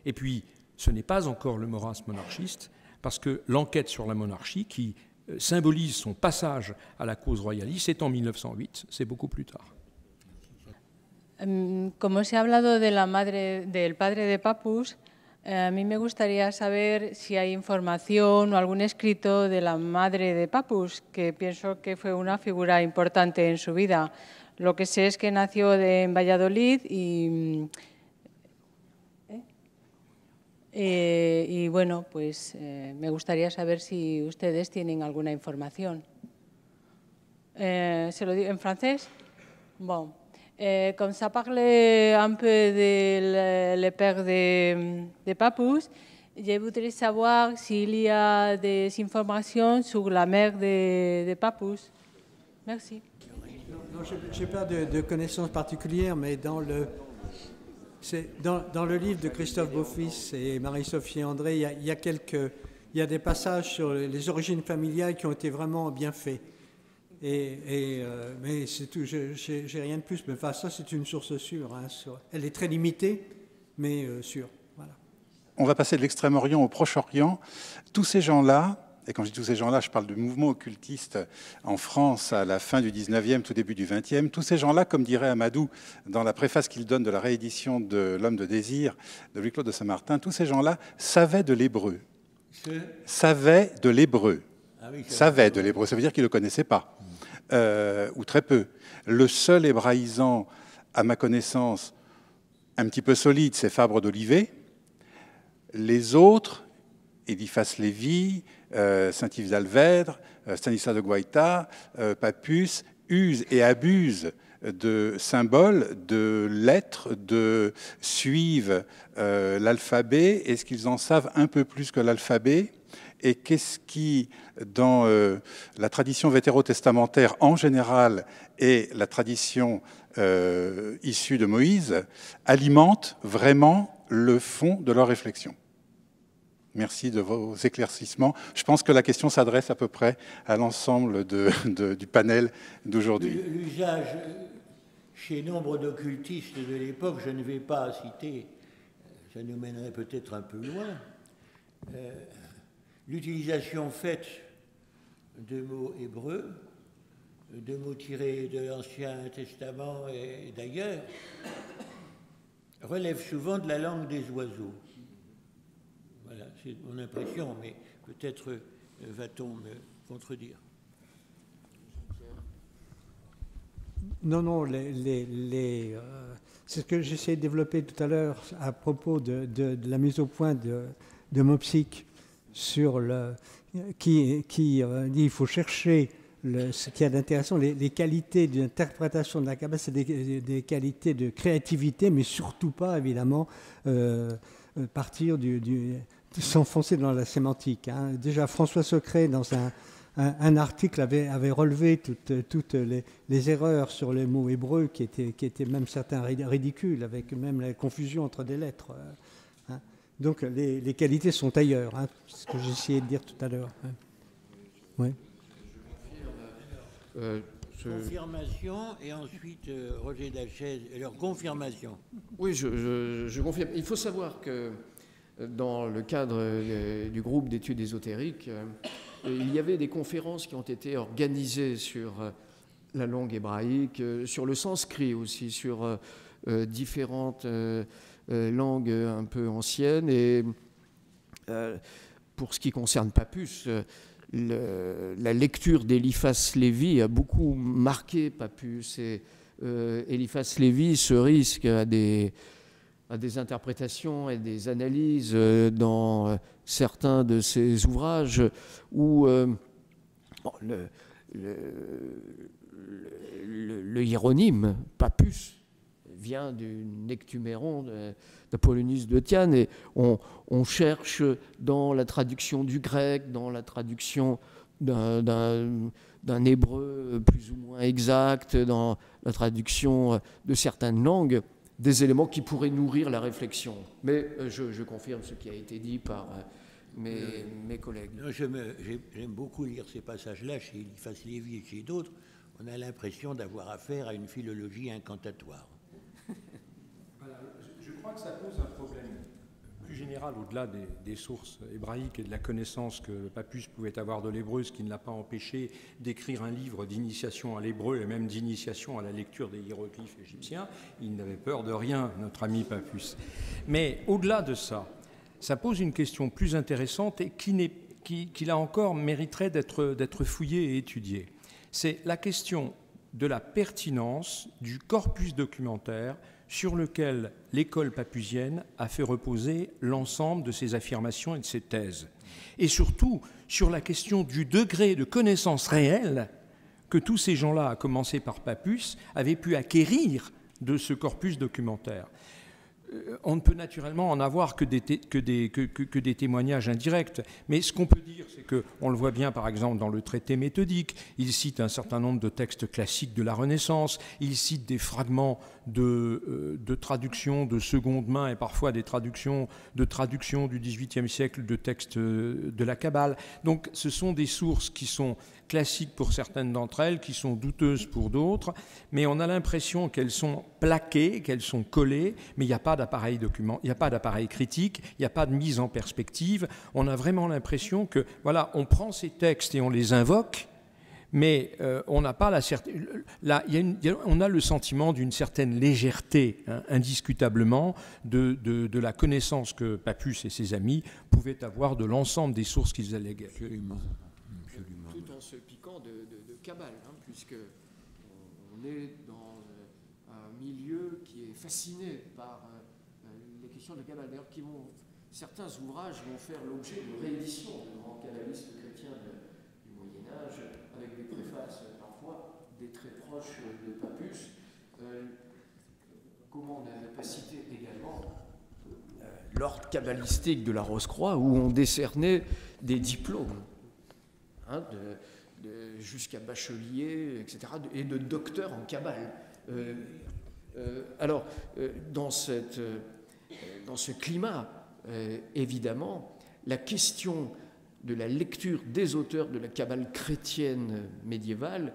Et puis, ce n'est pas encore le Maurras monarchiste, parce que l'enquête sur la monarchie, qui symbolise son passage à la cause royaliste, c'est en 1908, c'est beaucoup plus tard. Como se ha hablado de la madre, del padre de Pappus, a mí me gustaría saber si hay información o algún escrito de la madre de Pappus, que pienso que fue una figura importante en su vida. Lo que sé es que nació en Valladolid y bueno, pues me gustaría saber si ustedes tienen alguna información. ¿Se lo digo en francés? Bon. Comme ça parlait un peu de le père de Papoose, je voudrais savoir s'il y a des informations sur la mère de Papoose. Merci. Non, je n'ai pas de connaissances particulières, mais dans le livre de Christophe Beaufils et Marie-Sophie André, il y a des passages sur les origines familiales qui ont été vraiment bien faits. Mais c'est tout, j'ai rien de plus. Mais enfin, ça, c'est une source sûre. Hein, elle est très limitée, mais sûre. Voilà. On va passer de l'Extrême-Orient au Proche-Orient. Tous ces gens-là, et quand je dis tous ces gens-là, je parle du mouvement occultiste en France à la fin du 19e, tout début du 20e. Tous ces gens-là, comme dirait Amadou dans la préface qu'il donne de la réédition de L'Homme de désir de Louis-Claude de Saint-Martin, tous ces gens-là savaient de l'hébreu. Savaient de l'hébreu. Ah oui, savaient de l'hébreu, ça veut dire qu'ils ne le connaissaient pas. Ou très peu. Le seul hébraïsant, à ma connaissance, un petit peu solide, c'est Fabre d'Olivet. Les autres, Eliphas Lévy, Saint-Yves d'Alvèdre, Stanislas de Guaita, Pappus, usent et abusent de symboles, de lettres, suivent l'alphabet. Est-ce qu'ils en savent un peu plus que l'alphabet ? Et qu'est-ce qui, dans la tradition vétérotestamentaire en général et la tradition issue de Moïse, alimente vraiment le fond de leur réflexion? Merci de vos éclaircissements. Je pense que la question s'adresse à peu près à l'ensemble du panel d'aujourd'hui. L'usage chez nombre d'occultistes de l'époque, je ne vais pas citer, ça nous mènerait peut-être un peu loin, l'utilisation faite de mots hébreux, de mots tirés de l'Ancien Testament et d'ailleurs, relève souvent de la langue des oiseaux. Voilà, c'est mon impression, mais peut-être va-t-on me contredire. Non, c'est ce que j'essayais de développer tout à l'heure à propos de la mise au point de Mopsic sur qui dit il faut chercher ce qu'il y a d'intéressant, les qualités d'interprétation de la Kabbale, c'est des qualités de créativité, mais surtout pas, évidemment, partir s'enfoncer dans la sémantique. Hein. Déjà, François Secret, dans un article, avait relevé toutes les erreurs sur les mots hébreux qui étaient même certains ridicules, avec même la confusion entre des lettres. Hein. Donc, les qualités sont ailleurs, hein, c'est ce que j'essayais de dire tout à l'heure. Hein. Ouais. Confirmation et ensuite Roger Dachez et leur confirmation. Oui, je confirme. Il faut savoir que dans le cadre du groupe d'études ésotériques, il y avait des conférences qui ont été organisées sur la langue hébraïque, sur le sanskrit aussi, sur différentes langues un peu anciennes. Et pour ce qui concerne Pappus, la lecture d'Eliphas Lévy a beaucoup marqué Pappus. Et Eliphas Lévy se risque à des interprétations et des analyses dans certains de ses ouvrages où le hiéronyme Pappus vient du Nectuméron d'Apollonius de Tyane, et on cherche dans la traduction du grec, dans la traduction d'un hébreu plus ou moins exact, dans la traduction de certaines langues, des éléments qui pourraient nourrir la réflexion. Mais je confirme ce qui a été dit par mes collègues. J'aime beaucoup lire ces passages-là chez Eliphas Lévy et chez d'autres. On a l'impression d'avoir affaire à une philologie incantatoire. Voilà, je crois que ça pose un problème plus général au-delà des sources hébraïques et de la connaissance que Pappus pouvait avoir de l'hébreu, ce qui ne l'a pas empêché d'écrire un livre d'initiation à l'hébreu et même d'initiation à la lecture des hiéroglyphes égyptiens. Il n'avait peur de rien, notre ami Pappus. Mais au-delà de ça, ça pose une question plus intéressante et qui là encore mériterait d'être fouillée et étudiée. C'est la question de la pertinence du corpus documentaire sur lequel l'école papusienne a fait reposer l'ensemble de ses affirmations et de ses thèses. Et surtout, sur la question du degré de connaissance réelle que tous ces gens-là, à commencer par Pappus, avaient pu acquérir de ce corpus documentaire. On ne peut naturellement en avoir que des témoignages indirects. Mais ce qu'on peut dire, c'est qu'on le voit bien, par exemple, dans le traité méthodique. Il cite un certain nombre de textes classiques de la Renaissance. Il cite des fragments de traductions de seconde main et parfois des traductions du XVIIIe siècle de textes de la Kabbale. Donc, ce sont des sources qui sont classiques pour certaines d'entre elles, qui sont douteuses pour d'autres, mais on a l'impression qu'elles sont plaquées, qu'elles sont collées, mais il n'y a pas d'appareil document, il n'y a pas d'appareil critique, il n'y a pas de mise en perspective. On a vraiment l'impression que, voilà, on prend ces textes et on les invoque, mais on n'a pas la certitude. Là, on a le sentiment d'une certaine légèreté, hein, indiscutablement, de la connaissance que Pappus et ses amis pouvaient avoir de l'ensemble des sources qu'ils alléguaient. Absolument. Tout en se piquant de Kabbale, hein, puisque on est dans un milieu qui est fasciné par les questions de Kabbale. D'ailleurs, certains ouvrages vont faire l'objet de rééditions de grands kabbalistes chrétiens du Moyen-Âge, avec des préfaces parfois des très proches de Pappus. Comment on n'a pas cité également l'ordre kabbalistique de la Rose-Croix, où on décernait des diplômes. Hein, jusqu'à bachelier, etc., et de docteur en Kabbale. Alors, dans ce climat, évidemment, la question de la lecture des auteurs de la Kabbale chrétienne médiévale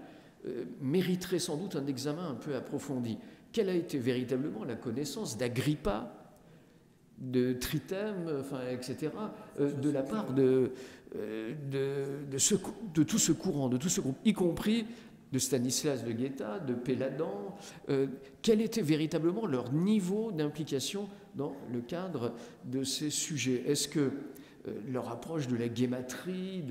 mériterait sans doute un examen un peu approfondi. Quelle a été véritablement la connaissance d'Agrippa, de Tritème, etc., de la part de tout ce courant, de tout ce groupe, y compris de Stanislas de Guetta, de Péladan, quel était véritablement leur niveau d'implication dans le cadre de ces sujets? Est-ce que leur approche de la guématrie,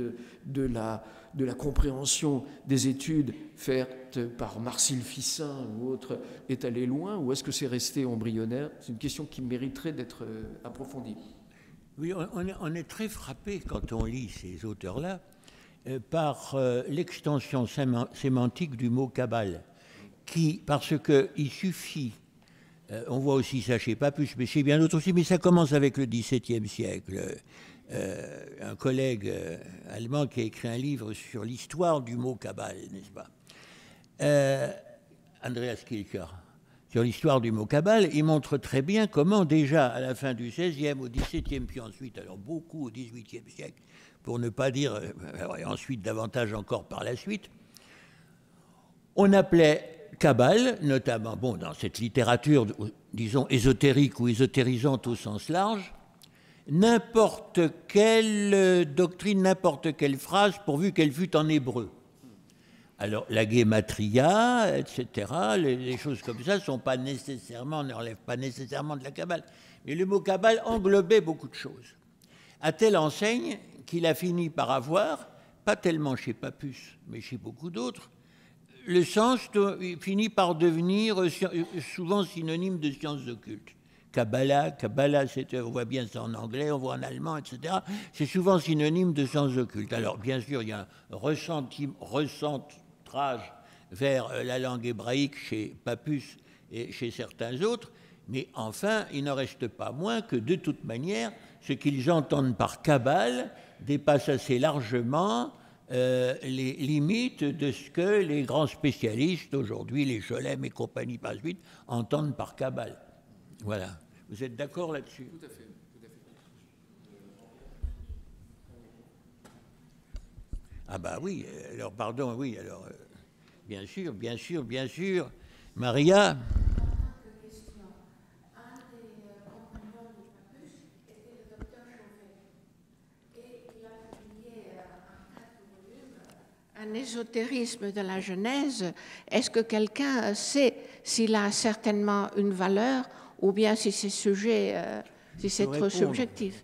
de la compréhension des études faites par Marcille Ficin ou autres est allée loin, ou est-ce que c'est resté embryonnaire? C'est une question qui mériterait d'être approfondie. Oui, on est très frappé quand on lit ces auteurs-là par l'extension sémantique du mot Kabbale, parce qu'il suffit, on voit aussi ça chez Pappus, mais chez bien d'autres aussi, mais ça commence avec le XVIIe siècle. Un collègue allemand qui a écrit un livre sur l'histoire du mot Kabbale, n'est-ce pas, Andreas Kilcher, sur l'histoire du mot Kabbale, il montre très bien comment déjà à la fin du XVIe, au XVIIe, puis ensuite, alors beaucoup au XVIIIe siècle, pour ne pas dire et ensuite davantage encore par la suite, on appelait Kabbale, notamment dans cette littérature, disons, ésotérique ou ésotérisante au sens large, n'importe quelle doctrine, n'importe quelle phrase, pourvu qu'elle fût en hébreu. Alors, la guématria, etc., les choses comme ça ne relèvent pas nécessairement de la Kabbale. Mais le mot Kabbale englobait beaucoup de choses. À telle enseigne qu'il a fini par avoir, pas tellement chez Pappus, mais chez beaucoup d'autres, le sens finit par devenir souvent synonyme de sciences occultes. Kabbalah, on voit bien ça en anglais, on voit en allemand, etc. C'est souvent synonyme de sciences occultes. Alors, bien sûr, il y a un recentrage vers la langue hébraïque chez Pappus et chez certains autres, mais enfin, il n'en reste pas moins que, de toute manière, ce qu'ils entendent par Kabbale dépasse assez largement les limites de ce que les grands spécialistes, aujourd'hui, les Scholem et compagnie par la suite, entendent par Kabbale. Voilà. Vous êtes d'accord là-dessus? Tout à fait. Ah bah oui, alors pardon, oui, alors bien sûr. Maria? Un ésotérisme de la Genèse, est-ce que quelqu'un sait s'il a certainement une valeur ou bien si c'est trop subjectif?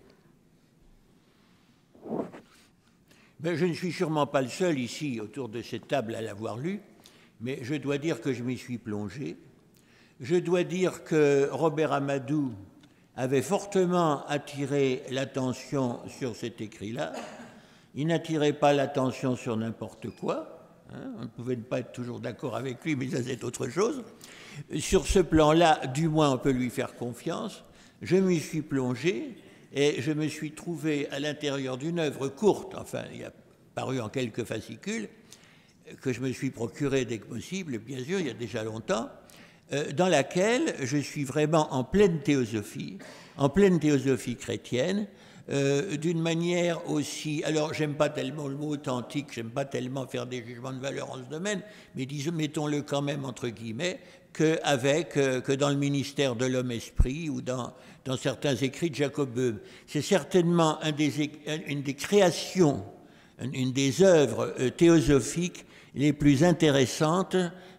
Ben, je ne suis sûrement pas le seul ici autour de cette table à l'avoir lu, mais je dois dire que je m'y suis plongé. Je dois dire que Robert Amadou avait fortement attiré l'attention sur cet écrit-là. Il n'attirait pas l'attention sur n'importe quoi, hein, on ne pouvait pas être toujours d'accord avec lui, mais ça c'est autre chose. Sur ce plan-là, du moins on peut lui faire confiance. Je m'y suis plongé et je me suis trouvé à l'intérieur d'une œuvre courte, enfin il a paru en quelques fascicules, que je me suis procuré dès que possible, bien sûr, il y a déjà longtemps, dans laquelle je suis vraiment en pleine théosophie chrétienne, d'une manière aussi... Alors, j'aime pas tellement le mot authentique, j'aime pas tellement faire des jugements de valeur en ce domaine, mais disons, mettons-le quand même entre guillemets, que dans le ministère de l'homme-esprit ou dans certains écrits de Jacob Böhm. C'est certainement une des créations, une des œuvres théosophiques les plus intéressantes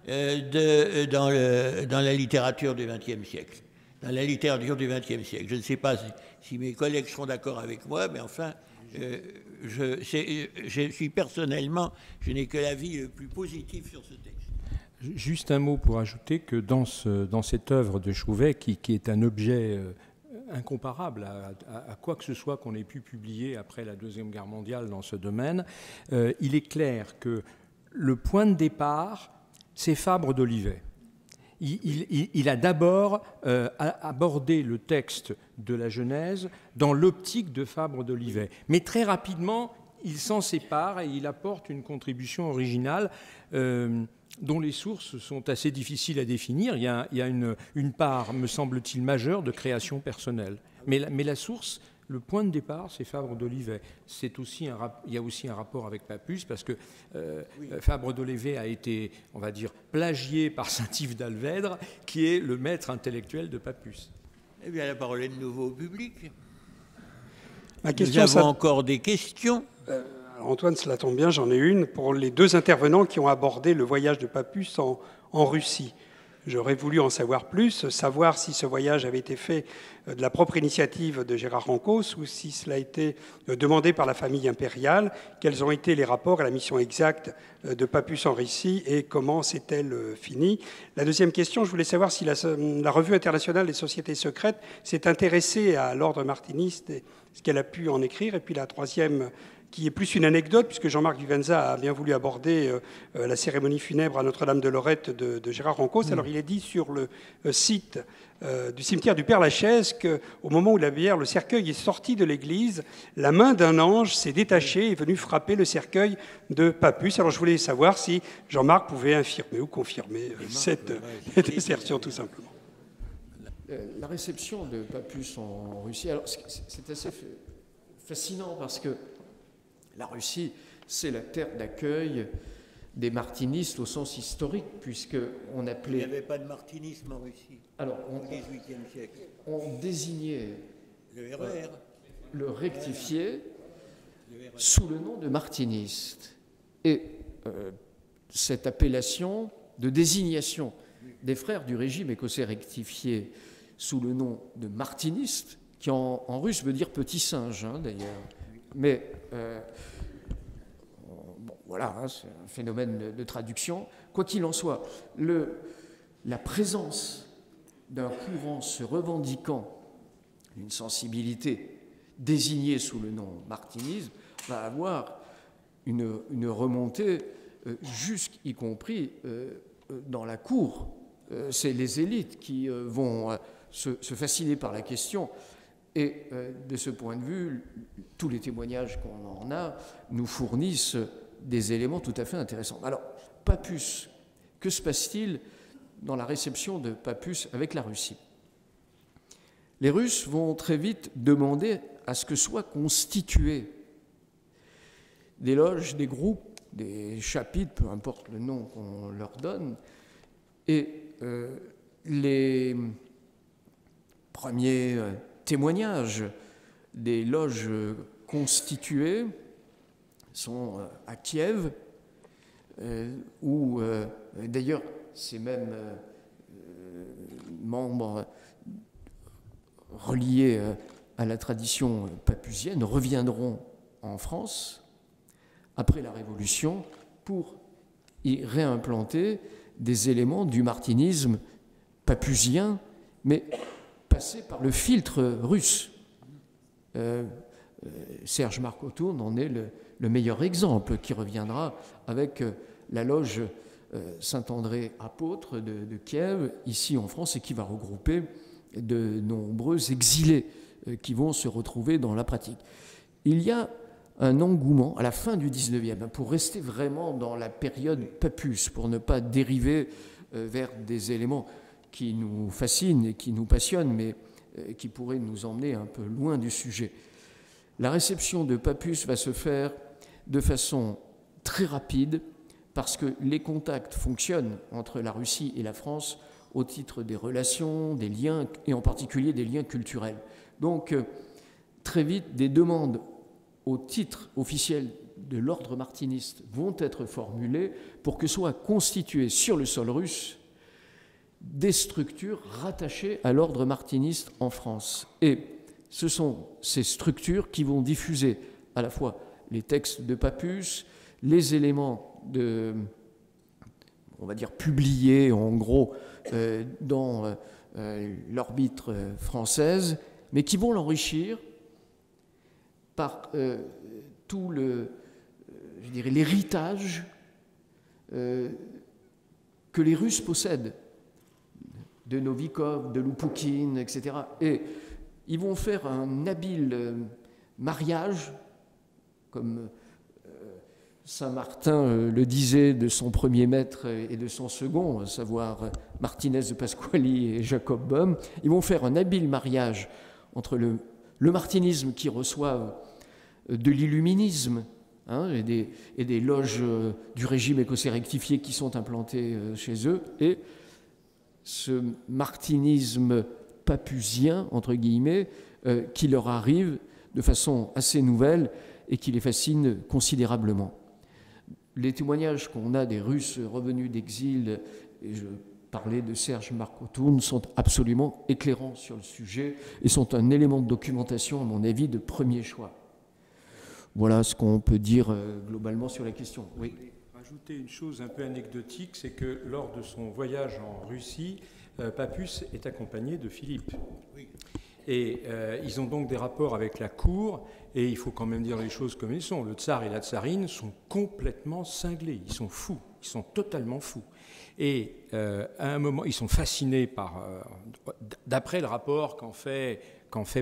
dans la littérature du XXe siècle. Dans la littérature du XXe siècle. Je ne sais pas si mes collègues seront d'accord avec moi, mais enfin, je suis personnellement, je n'ai que l'avis le plus positif sur ce texte. Juste un mot pour ajouter que dans cette œuvre de Chauvet, qui est un objet incomparable à quoi que ce soit qu'on ait pu publier après la Deuxième Guerre mondiale dans ce domaine, il est clair que le point de départ, c'est Fabre d'Olivet. Il a d'abord abordé le texte de la Genèse dans l'optique de Fabre d'Olivet. Mais très rapidement, il s'en sépare et il apporte une contribution originale dont les sources sont assez difficiles à définir. Il y a une part, me semble-t-il, majeure de création personnelle. Mais la source, le point de départ, c'est Fabre d'Olivet. Il y a aussi un rapport avec Papus, parce que Fabre d'Olivet a été, on va dire, plagié par Saint-Yves d'Alvèdre, qui est le maître intellectuel de Papus. Eh bien, la parole est de nouveau au public. Nous avons encore des questions. Antoine, cela tombe bien, j'en ai une pour les deux intervenants qui ont abordé le voyage de Papus en Russie. J'aurais voulu en savoir plus, savoir si ce voyage avait été fait de la propre initiative de Gérard Rancos ou si cela a été demandé par la famille impériale, quels ont été les rapports et la mission exacte de Papus en Russie et comment s'est-elle finie. La deuxième question, je voulais savoir si la Revue internationale des sociétés secrètes s'est intéressée à l'ordre martiniste et ce qu'elle a pu en écrire. Et puis la troisième, qui est plus une anecdote, puisque Jean-Marc Vivenza a bien voulu aborder la cérémonie funèbre à Notre-Dame de Lorette de Gérard Rancos. Alors il est dit sur le site du cimetière du Père-Lachaise qu'au moment où le cercueil est sorti de l'église, la main d'un ange s'est détachée et est venue frapper le cercueil de Papus. Alors je voulais savoir si Jean-Marc pouvait infirmer ou confirmer cette assertion, tout simplement. La réception de Papus en Russie, alors c'est assez fascinant parce que la Russie, c'est la terre d'accueil des martinistes au sens historique, puisqu'on appelait... Il n'y avait pas de martinisme en Russie. Alors, au XVIIIe siècle. On désignait le rectifié sous le nom de martiniste. Et cette appellation de désignation des frères du régime écossais rectifié sous le nom de martiniste, qui en russe veut dire petit singe, hein, d'ailleurs. Mais bon, voilà, hein, c'est un phénomène de traduction. Quoi qu'il en soit, la présence d'un courant se revendiquant une sensibilité désignée sous le nom martinisme va avoir une remontée jusqu'y compris dans la cour. C'est les élites qui vont se fasciner par la question. Et de ce point de vue, tous les témoignages qu'on en a nous fournissent des éléments tout à fait intéressants. Alors, Papus, que se passe-t-il dans la réception de Papus avec la Russie? Les Russes vont très vite demander à ce que soient constitués des loges, des groupes, des chapitres, peu importe le nom qu'on leur donne, et les premiers témoignages des loges constituées sont à Kiev, où d'ailleurs ces mêmes membres reliés à la tradition papusienne reviendront en France après la Révolution pour y réimplanter des éléments du martinisme papusien, mais passé par le filtre russe. Serge Marcotourne en est le meilleur exemple, qui reviendra avec la loge Saint-André apôtre de Kiev, ici en France, et qui va regrouper de nombreux exilés qui vont se retrouver dans la pratique. Il y a un engouement à la fin du 19e, pour rester vraiment dans la période Papus, pour ne pas dériver vers des éléments qui nous fascinent et qui nous passionnent, mais qui pourraient nous emmener un peu loin du sujet. La réception de Papus va se faire de façon très rapide, parce que les contacts fonctionnent entre la Russie et la France au titre des relations, des liens, et en particulier des liens culturels. Donc, très vite, des demandes au titre officiel de l'ordre martiniste vont être formulées pour que soient constituées sur le sol russe des structures rattachées à l'ordre martiniste en France. Et ce sont ces structures qui vont diffuser à la fois les textes de Papus, les éléments on va dire, publiés en gros dans l'orbite française, mais qui vont l'enrichir par tout je dirais, l'héritage que les Russes possèdent, de Novikov, de Loupoukhine, etc. Et ils vont faire un habile mariage, comme Saint-Martin le disait de son premier maître et de son second, à savoir Martinez de Pasquali et Jacob Boehme. Ils vont faire un habile mariage entre le martinisme qui reçoivent de l'illuminisme, et des loges du régime écossais rectifié qui sont implantées chez eux, et ce martinisme papusien, entre guillemets, qui leur arrive de façon assez nouvelle et qui les fascine considérablement. Les témoignages qu'on a des Russes revenus d'exil, et je parlais de Serge Marcotoun, sont absolument éclairants sur le sujet et sont un élément de documentation, à mon avis, de premier choix. Voilà ce qu'on peut dire globalement sur la question. Oui. Je vais rajouter une chose un peu anecdotique, c'est que lors de son voyage en Russie, Papus est accompagné de Philippe. Oui. Et ils ont donc des rapports avec la cour, et il faut quand même dire les choses comme elles sont. Le tsar et la tsarine sont complètement cinglés, ils sont fous, ils sont totalement fous. Et à un moment, ils sont fascinés par, d'après le rapport qu'en fait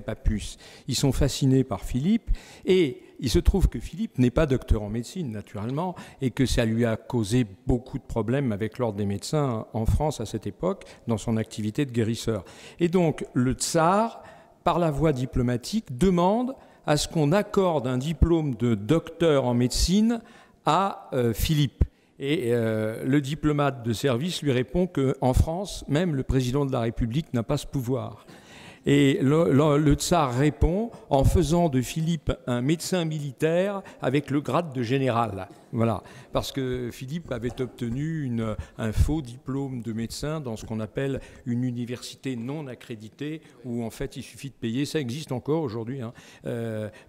Papus, ils sont fascinés par Philippe, et il se trouve que Philippe n'est pas docteur en médecine, naturellement, et que ça lui a causé beaucoup de problèmes avec l'ordre des médecins en France à cette époque, dans son activité de guérisseur. Et donc, le tsar, par la voie diplomatique, demande à ce qu'on accorde un diplôme de docteur en médecine à Philippe. Et le diplomate de service lui répond qu'en France, même le président de la République n'a pas ce pouvoir. Et le tsar répond en faisant de Philippe un médecin militaire avec le grade de général. Voilà, parce que Philippe avait obtenu un faux diplôme de médecin dans ce qu'on appelle une université non accréditée, où en fait il suffit de payer, ça existe encore aujourd'hui,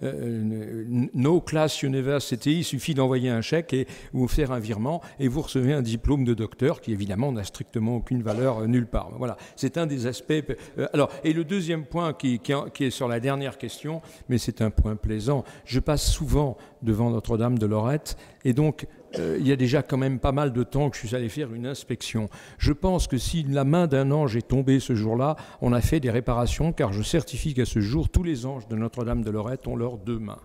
No Class University, il suffit d'envoyer un chèque et vous faire un virement et vous recevez un diplôme de docteur qui évidemment n'a strictement aucune valeur nulle part. Voilà, c'est un des aspects. Alors, et le deuxième point qui est sur la dernière question, mais c'est un point plaisant, je passe souvent devant Notre-Dame de Lorette, et donc il y a déjà quand même pas mal de temps que je suis allé faire une inspection. Je pense que si la main d'un ange est tombée ce jour-là, on a fait des réparations, car je certifie qu'à ce jour, tous les anges de Notre-Dame de Lorette ont leurs deux mains.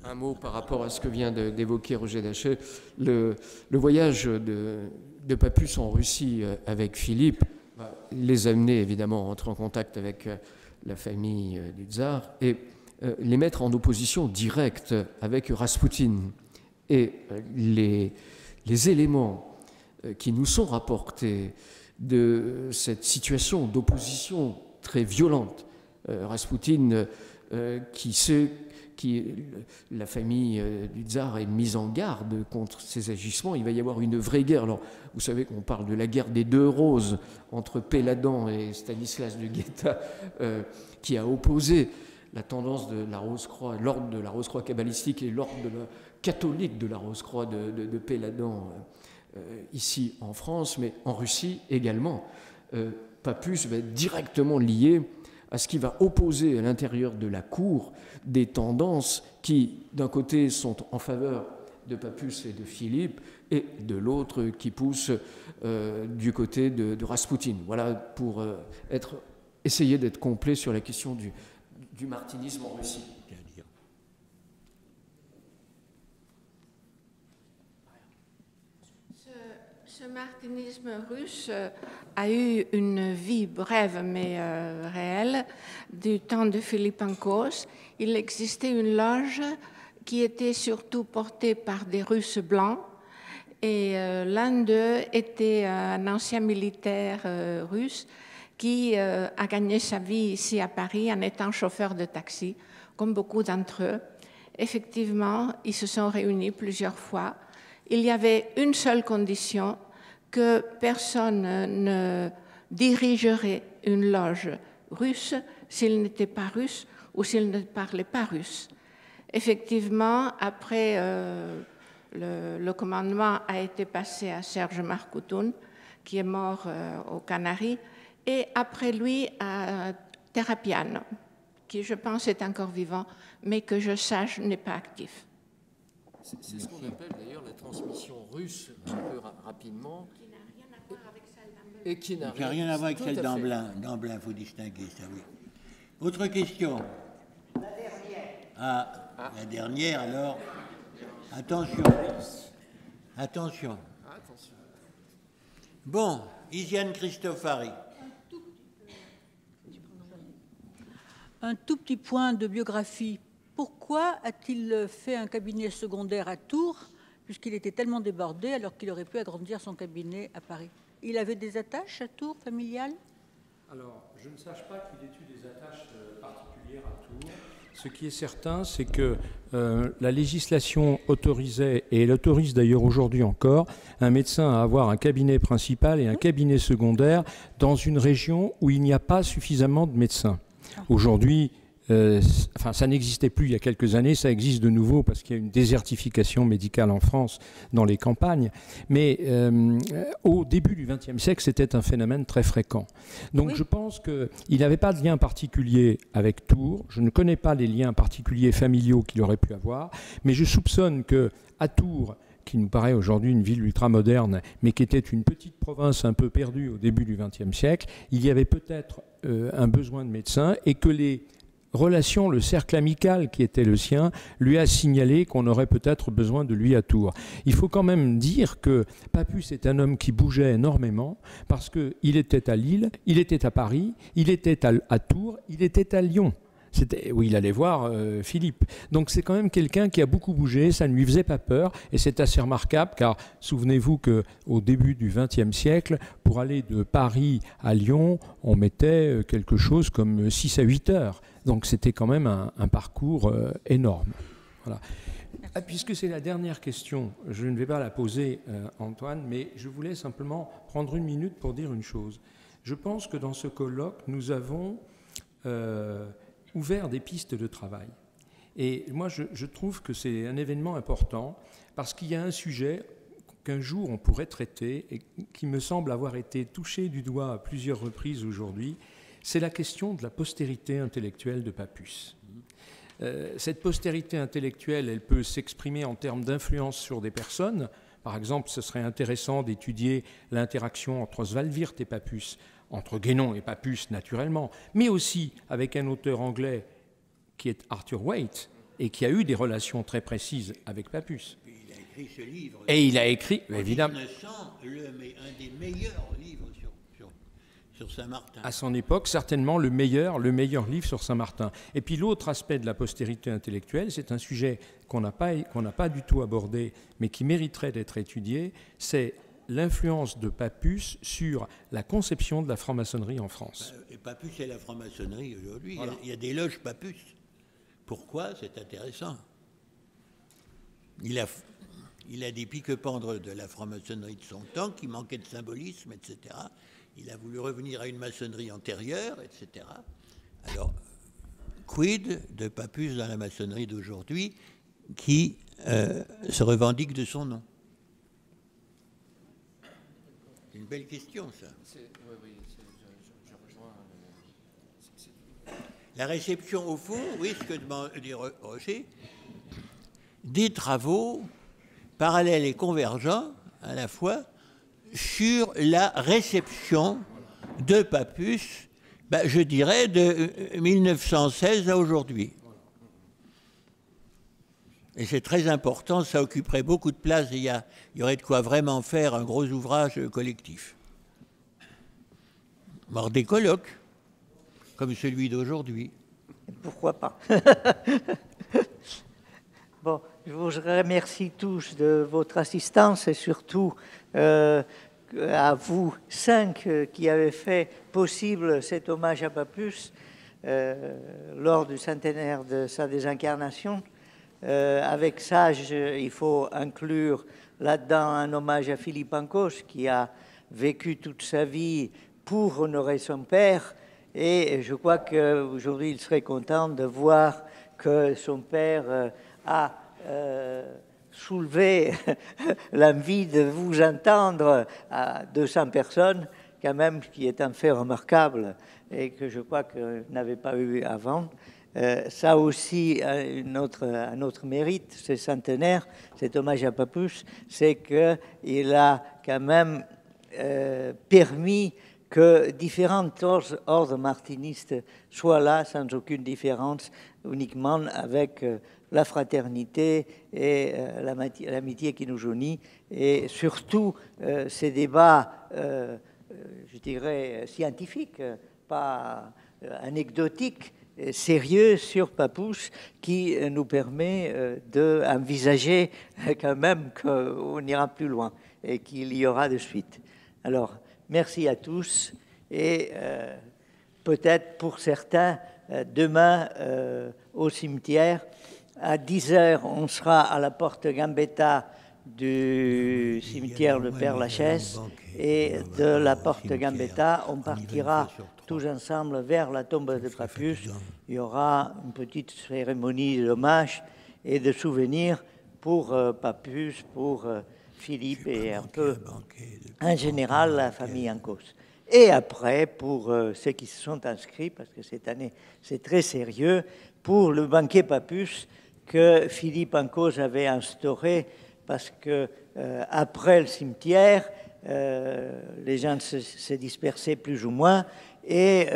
Un mot par rapport à ce que vient d'évoquer Roger Daché. Le voyage de Papus en Russie avec Philippe va les amener évidemment à entrer en contact avec la famille du tsar et les mettre en opposition directe avec Raspoutine. Et les éléments qui nous sont rapportés de cette situation d'opposition très violente, Raspoutine la famille du tsar est mise en garde contre ces agissements. Il va y avoir une vraie guerre. Alors, vous savez qu'on parle de la guerre des deux roses entre Péladan et Stanislas de Guetta, qui a opposé la tendance de la Rose-Croix, l'ordre de la Rose-Croix kabbalistique et l'ordre catholique de la Rose-Croix de Péladan ici en France, mais en Russie également. Papus va être directement lié à ce qui va opposer à l'intérieur de la cour des tendances qui, d'un côté, sont en faveur de Papus et de Philippe, et de l'autre qui pousse du côté de Raspoutine. Voilà, pour essayer d'être complet sur la question du martinisme en Russie. Ce martinisme russe a eu une vie brève mais réelle du temps de Philippe Encausse. Il existait une loge qui était surtout portée par des Russes blancs et l'un d'eux était un ancien militaire russe qui a gagné sa vie ici à Paris en étant chauffeur de taxi, comme beaucoup d'entre eux. Effectivement, ils se sont réunis plusieurs fois. Il y avait une seule condition, que personne ne dirigerait une loge russe s'il n'était pas russe ou s'il ne parlait pas russe. Effectivement, après, le commandement a été passé à Serge Marcoutoun, qui est mort aux Canaries, et après lui à Terapiano, qui je pense est encore vivant, mais que je sache n'est pas actif. C'est ce qu'on appelle d'ailleurs la transmission russe, un peu rapidement. Qui n'a rien à voir avec celle d'Amblin. Et qui n'a rien à voir avec celle d'Amblin. D'Amblin, il faut distinguer ça, oui. Autre question? La dernière. Ah, la dernière, alors. Attention. Attention. Bon, Isiane Christofari. Un tout petit point de biographie. Pourquoi a-t-il fait un cabinet secondaire à Tours, puisqu'il était tellement débordé alors qu'il aurait pu agrandir son cabinet à Paris? Il avait des attaches à Tours, familiales? Alors, je ne sache pas qu'il ait eu des attaches particulières à Tours. Ce qui est certain, c'est que la législation autorisait, et elle autorise d'ailleurs aujourd'hui encore, un médecin à avoir un cabinet principal et un cabinet secondaire dans une région où il n'y a pas suffisamment de médecins. Aujourd'hui, ça n'existait plus il y a quelques années, ça existe de nouveau parce qu'il y a une désertification médicale en France dans les campagnes, mais au début du XXe siècle, c'était un phénomène très fréquent. Donc je pense qu'il n'avait pas de lien particulier avec Tours, je ne connais pas les liens particuliers familiaux qu'il aurait pu avoir, mais je soupçonne qu'à Tours, qui nous paraît aujourd'hui une ville ultramoderne, mais qui était une petite province un peu perdue au début du XXe siècle, il y avait peut-être un besoin de médecins et que les relations, le cercle amical qui était le sien, lui a signalé qu'on aurait peut-être besoin de lui à Tours. Il faut quand même dire que Papus est un homme qui bougeait énormément parce qu'il était à Lille, il était à Paris, il était à Tours, il était à Lyon. Où il allait voir Philippe. Donc c'est quand même quelqu'un qui a beaucoup bougé, ça ne lui faisait pas peur, et c'est assez remarquable, car souvenez-vous qu'au début du XXe siècle, pour aller de Paris à Lyon, on mettait quelque chose comme 6 à 8 heures. Donc c'était quand même un parcours énorme. Voilà. Ah, puisque c'est la dernière question, je ne vais pas la poser, Antoine, mais je voulais simplement prendre une minute pour dire une chose. Je pense que dans ce colloque, nous avons ouvert des pistes de travail. Et moi, je trouve que c'est un événement important parce qu'il y a un sujet qu'un jour on pourrait traiter et qui me semble avoir été touché du doigt à plusieurs reprises aujourd'hui, c'est la question de la postérité intellectuelle de Papus. Cette postérité intellectuelle, elle peut s'exprimer en termes d'influence sur des personnes. Par exemple, ce serait intéressant d'étudier l'interaction entre Oswald Wirth et Papus, entre Guénon et Papus naturellement, mais aussi avec un auteur anglais qui est Arthur Waite et qui a eu des relations très précises avec Papus. Il a écrit ce livre. Et il a écrit, évidemment, un des meilleurs livres sur Saint-Martin. À son époque, certainement le meilleur livre sur Saint-Martin. Et puis l'autre aspect de la postérité intellectuelle, c'est un sujet qu'on n'a pas du tout abordé, mais qui mériterait d'être étudié, c'est l'influence de Papus sur la conception de la franc-maçonnerie en France. Et Papus et la franc-maçonnerie aujourd'hui, voilà. Il y a des loges Papus. Pourquoi? C'est intéressant. Il a des pique-pendre de la franc-maçonnerie de son temps qui manquaient de symbolisme, etc. Il a voulu revenir à une maçonnerie antérieure, etc. Alors, quid de Papus dans la maçonnerie d'aujourd'hui qui se revendique de son nom? C'est une belle question, ça. Je rejoins. La réception, au fond, oui, ce que dit Rocher, des travaux parallèle et convergent à la fois sur la réception de Papus, je dirais, de 1916 à aujourd'hui. Et c'est très important, ça occuperait beaucoup de place et il y aurait de quoi vraiment faire un gros ouvrage collectif. Voire des colloques, comme celui d'aujourd'hui. Pourquoi pas. Bon, je vous remercie tous de votre assistance et surtout à vous 5 qui avez fait possible cet hommage à Papus lors du centenaire de sa désincarnation. Avec ça, il faut inclure là-dedans un hommage à Philippe Ancos qui a vécu toute sa vie pour honorer son père. Et je crois qu'aujourd'hui, il serait content de voir que son père a soulevé l'envie de vous entendre à 200 personnes, quand même, qui est un fait remarquable et que je crois que n'avait pas eu avant. Ça aussi, un autre mérite, ce centenaire, cet hommage à Papus, c'est qu'il a quand même permis que différents ordres martinistes soient là sans aucune différence, uniquement avec la fraternité et l'amitié qui nous unit, et surtout ces débats, je dirais, scientifiques, pas anecdotiques, sérieux sur Papus, qui nous permet d'envisager quand même qu'on ira plus loin et qu'il y aura de suite. Alors, merci à tous et peut-être pour certains, demain au cimetière, à 10h, on sera à la porte Gambetta du cimetière de Père-Lachaise et de la porte Gambetta, on partira tous ensemble vers la tombe de Papus. Il y aura une petite cérémonie d'hommage et de souvenirs pour Papus, pour Philippe et un peu, en général, la famille Ancos. Et après, pour ceux qui se sont inscrits, parce que cette année, c'est très sérieux, pour le banquet Papus que Philippe Ancos avait instauré, parce que après le cimetière, les gens se dispersaient plus ou moins, et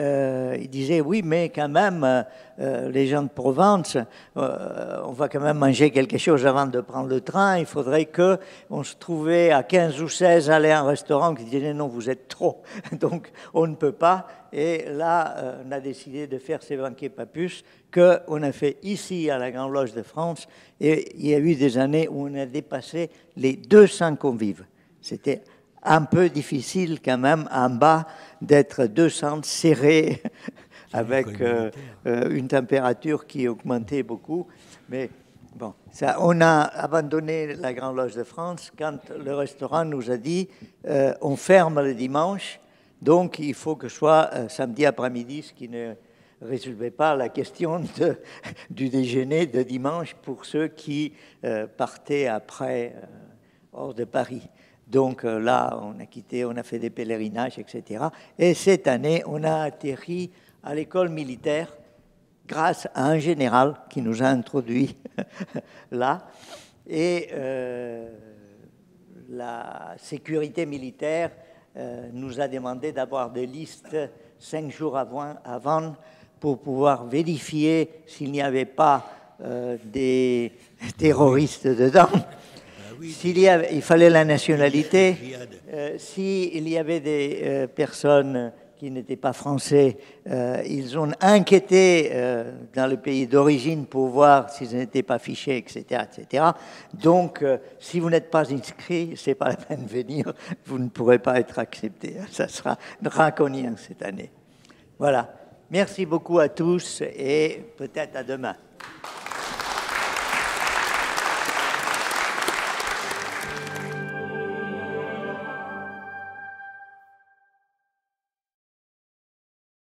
il disait, oui, mais quand même, les gens de Provence, on va quand même manger quelque chose avant de prendre le train. Il faudrait qu'on se trouvait à 15 ou 16, aller à un restaurant qui disait, non, vous êtes trop, donc on ne peut pas. Et là, on a décidé de faire ces banquets Papus qu'on a fait ici à la Grande Loge de France. Et il y a eu des années où on a dépassé les 200 convives. C'était un peu difficile quand même en bas d'être 200 serrés avec une température qui augmentait beaucoup. Mais bon, ça, on a abandonné la Grande Loge de France quand le restaurant nous a dit on ferme le dimanche, donc il faut que ce soit samedi après-midi, ce qui ne résolvait pas la question du déjeuner de dimanche pour ceux qui partaient après hors de Paris. Donc là, on a quitté, on a fait des pèlerinages, etc. Et cette année, on a atterri à l'école militaire grâce à un général qui nous a introduits là. Et la sécurité militaire nous a demandé d'avoir des listes 5 jours avant pour pouvoir vérifier s'il n'y avait pas des terroristes dedans. Il fallait la nationalité. S'il y avait des personnes qui n'étaient pas français, ils ont enquêté dans le pays d'origine pour voir s'ils n'étaient pas fichés, etc., etc. Donc, si vous n'êtes pas inscrit, ce n'est pas la peine de venir, vous ne pourrez pas être accepté. Ça sera draconien cette année. Voilà. Merci beaucoup à tous et peut-être à demain.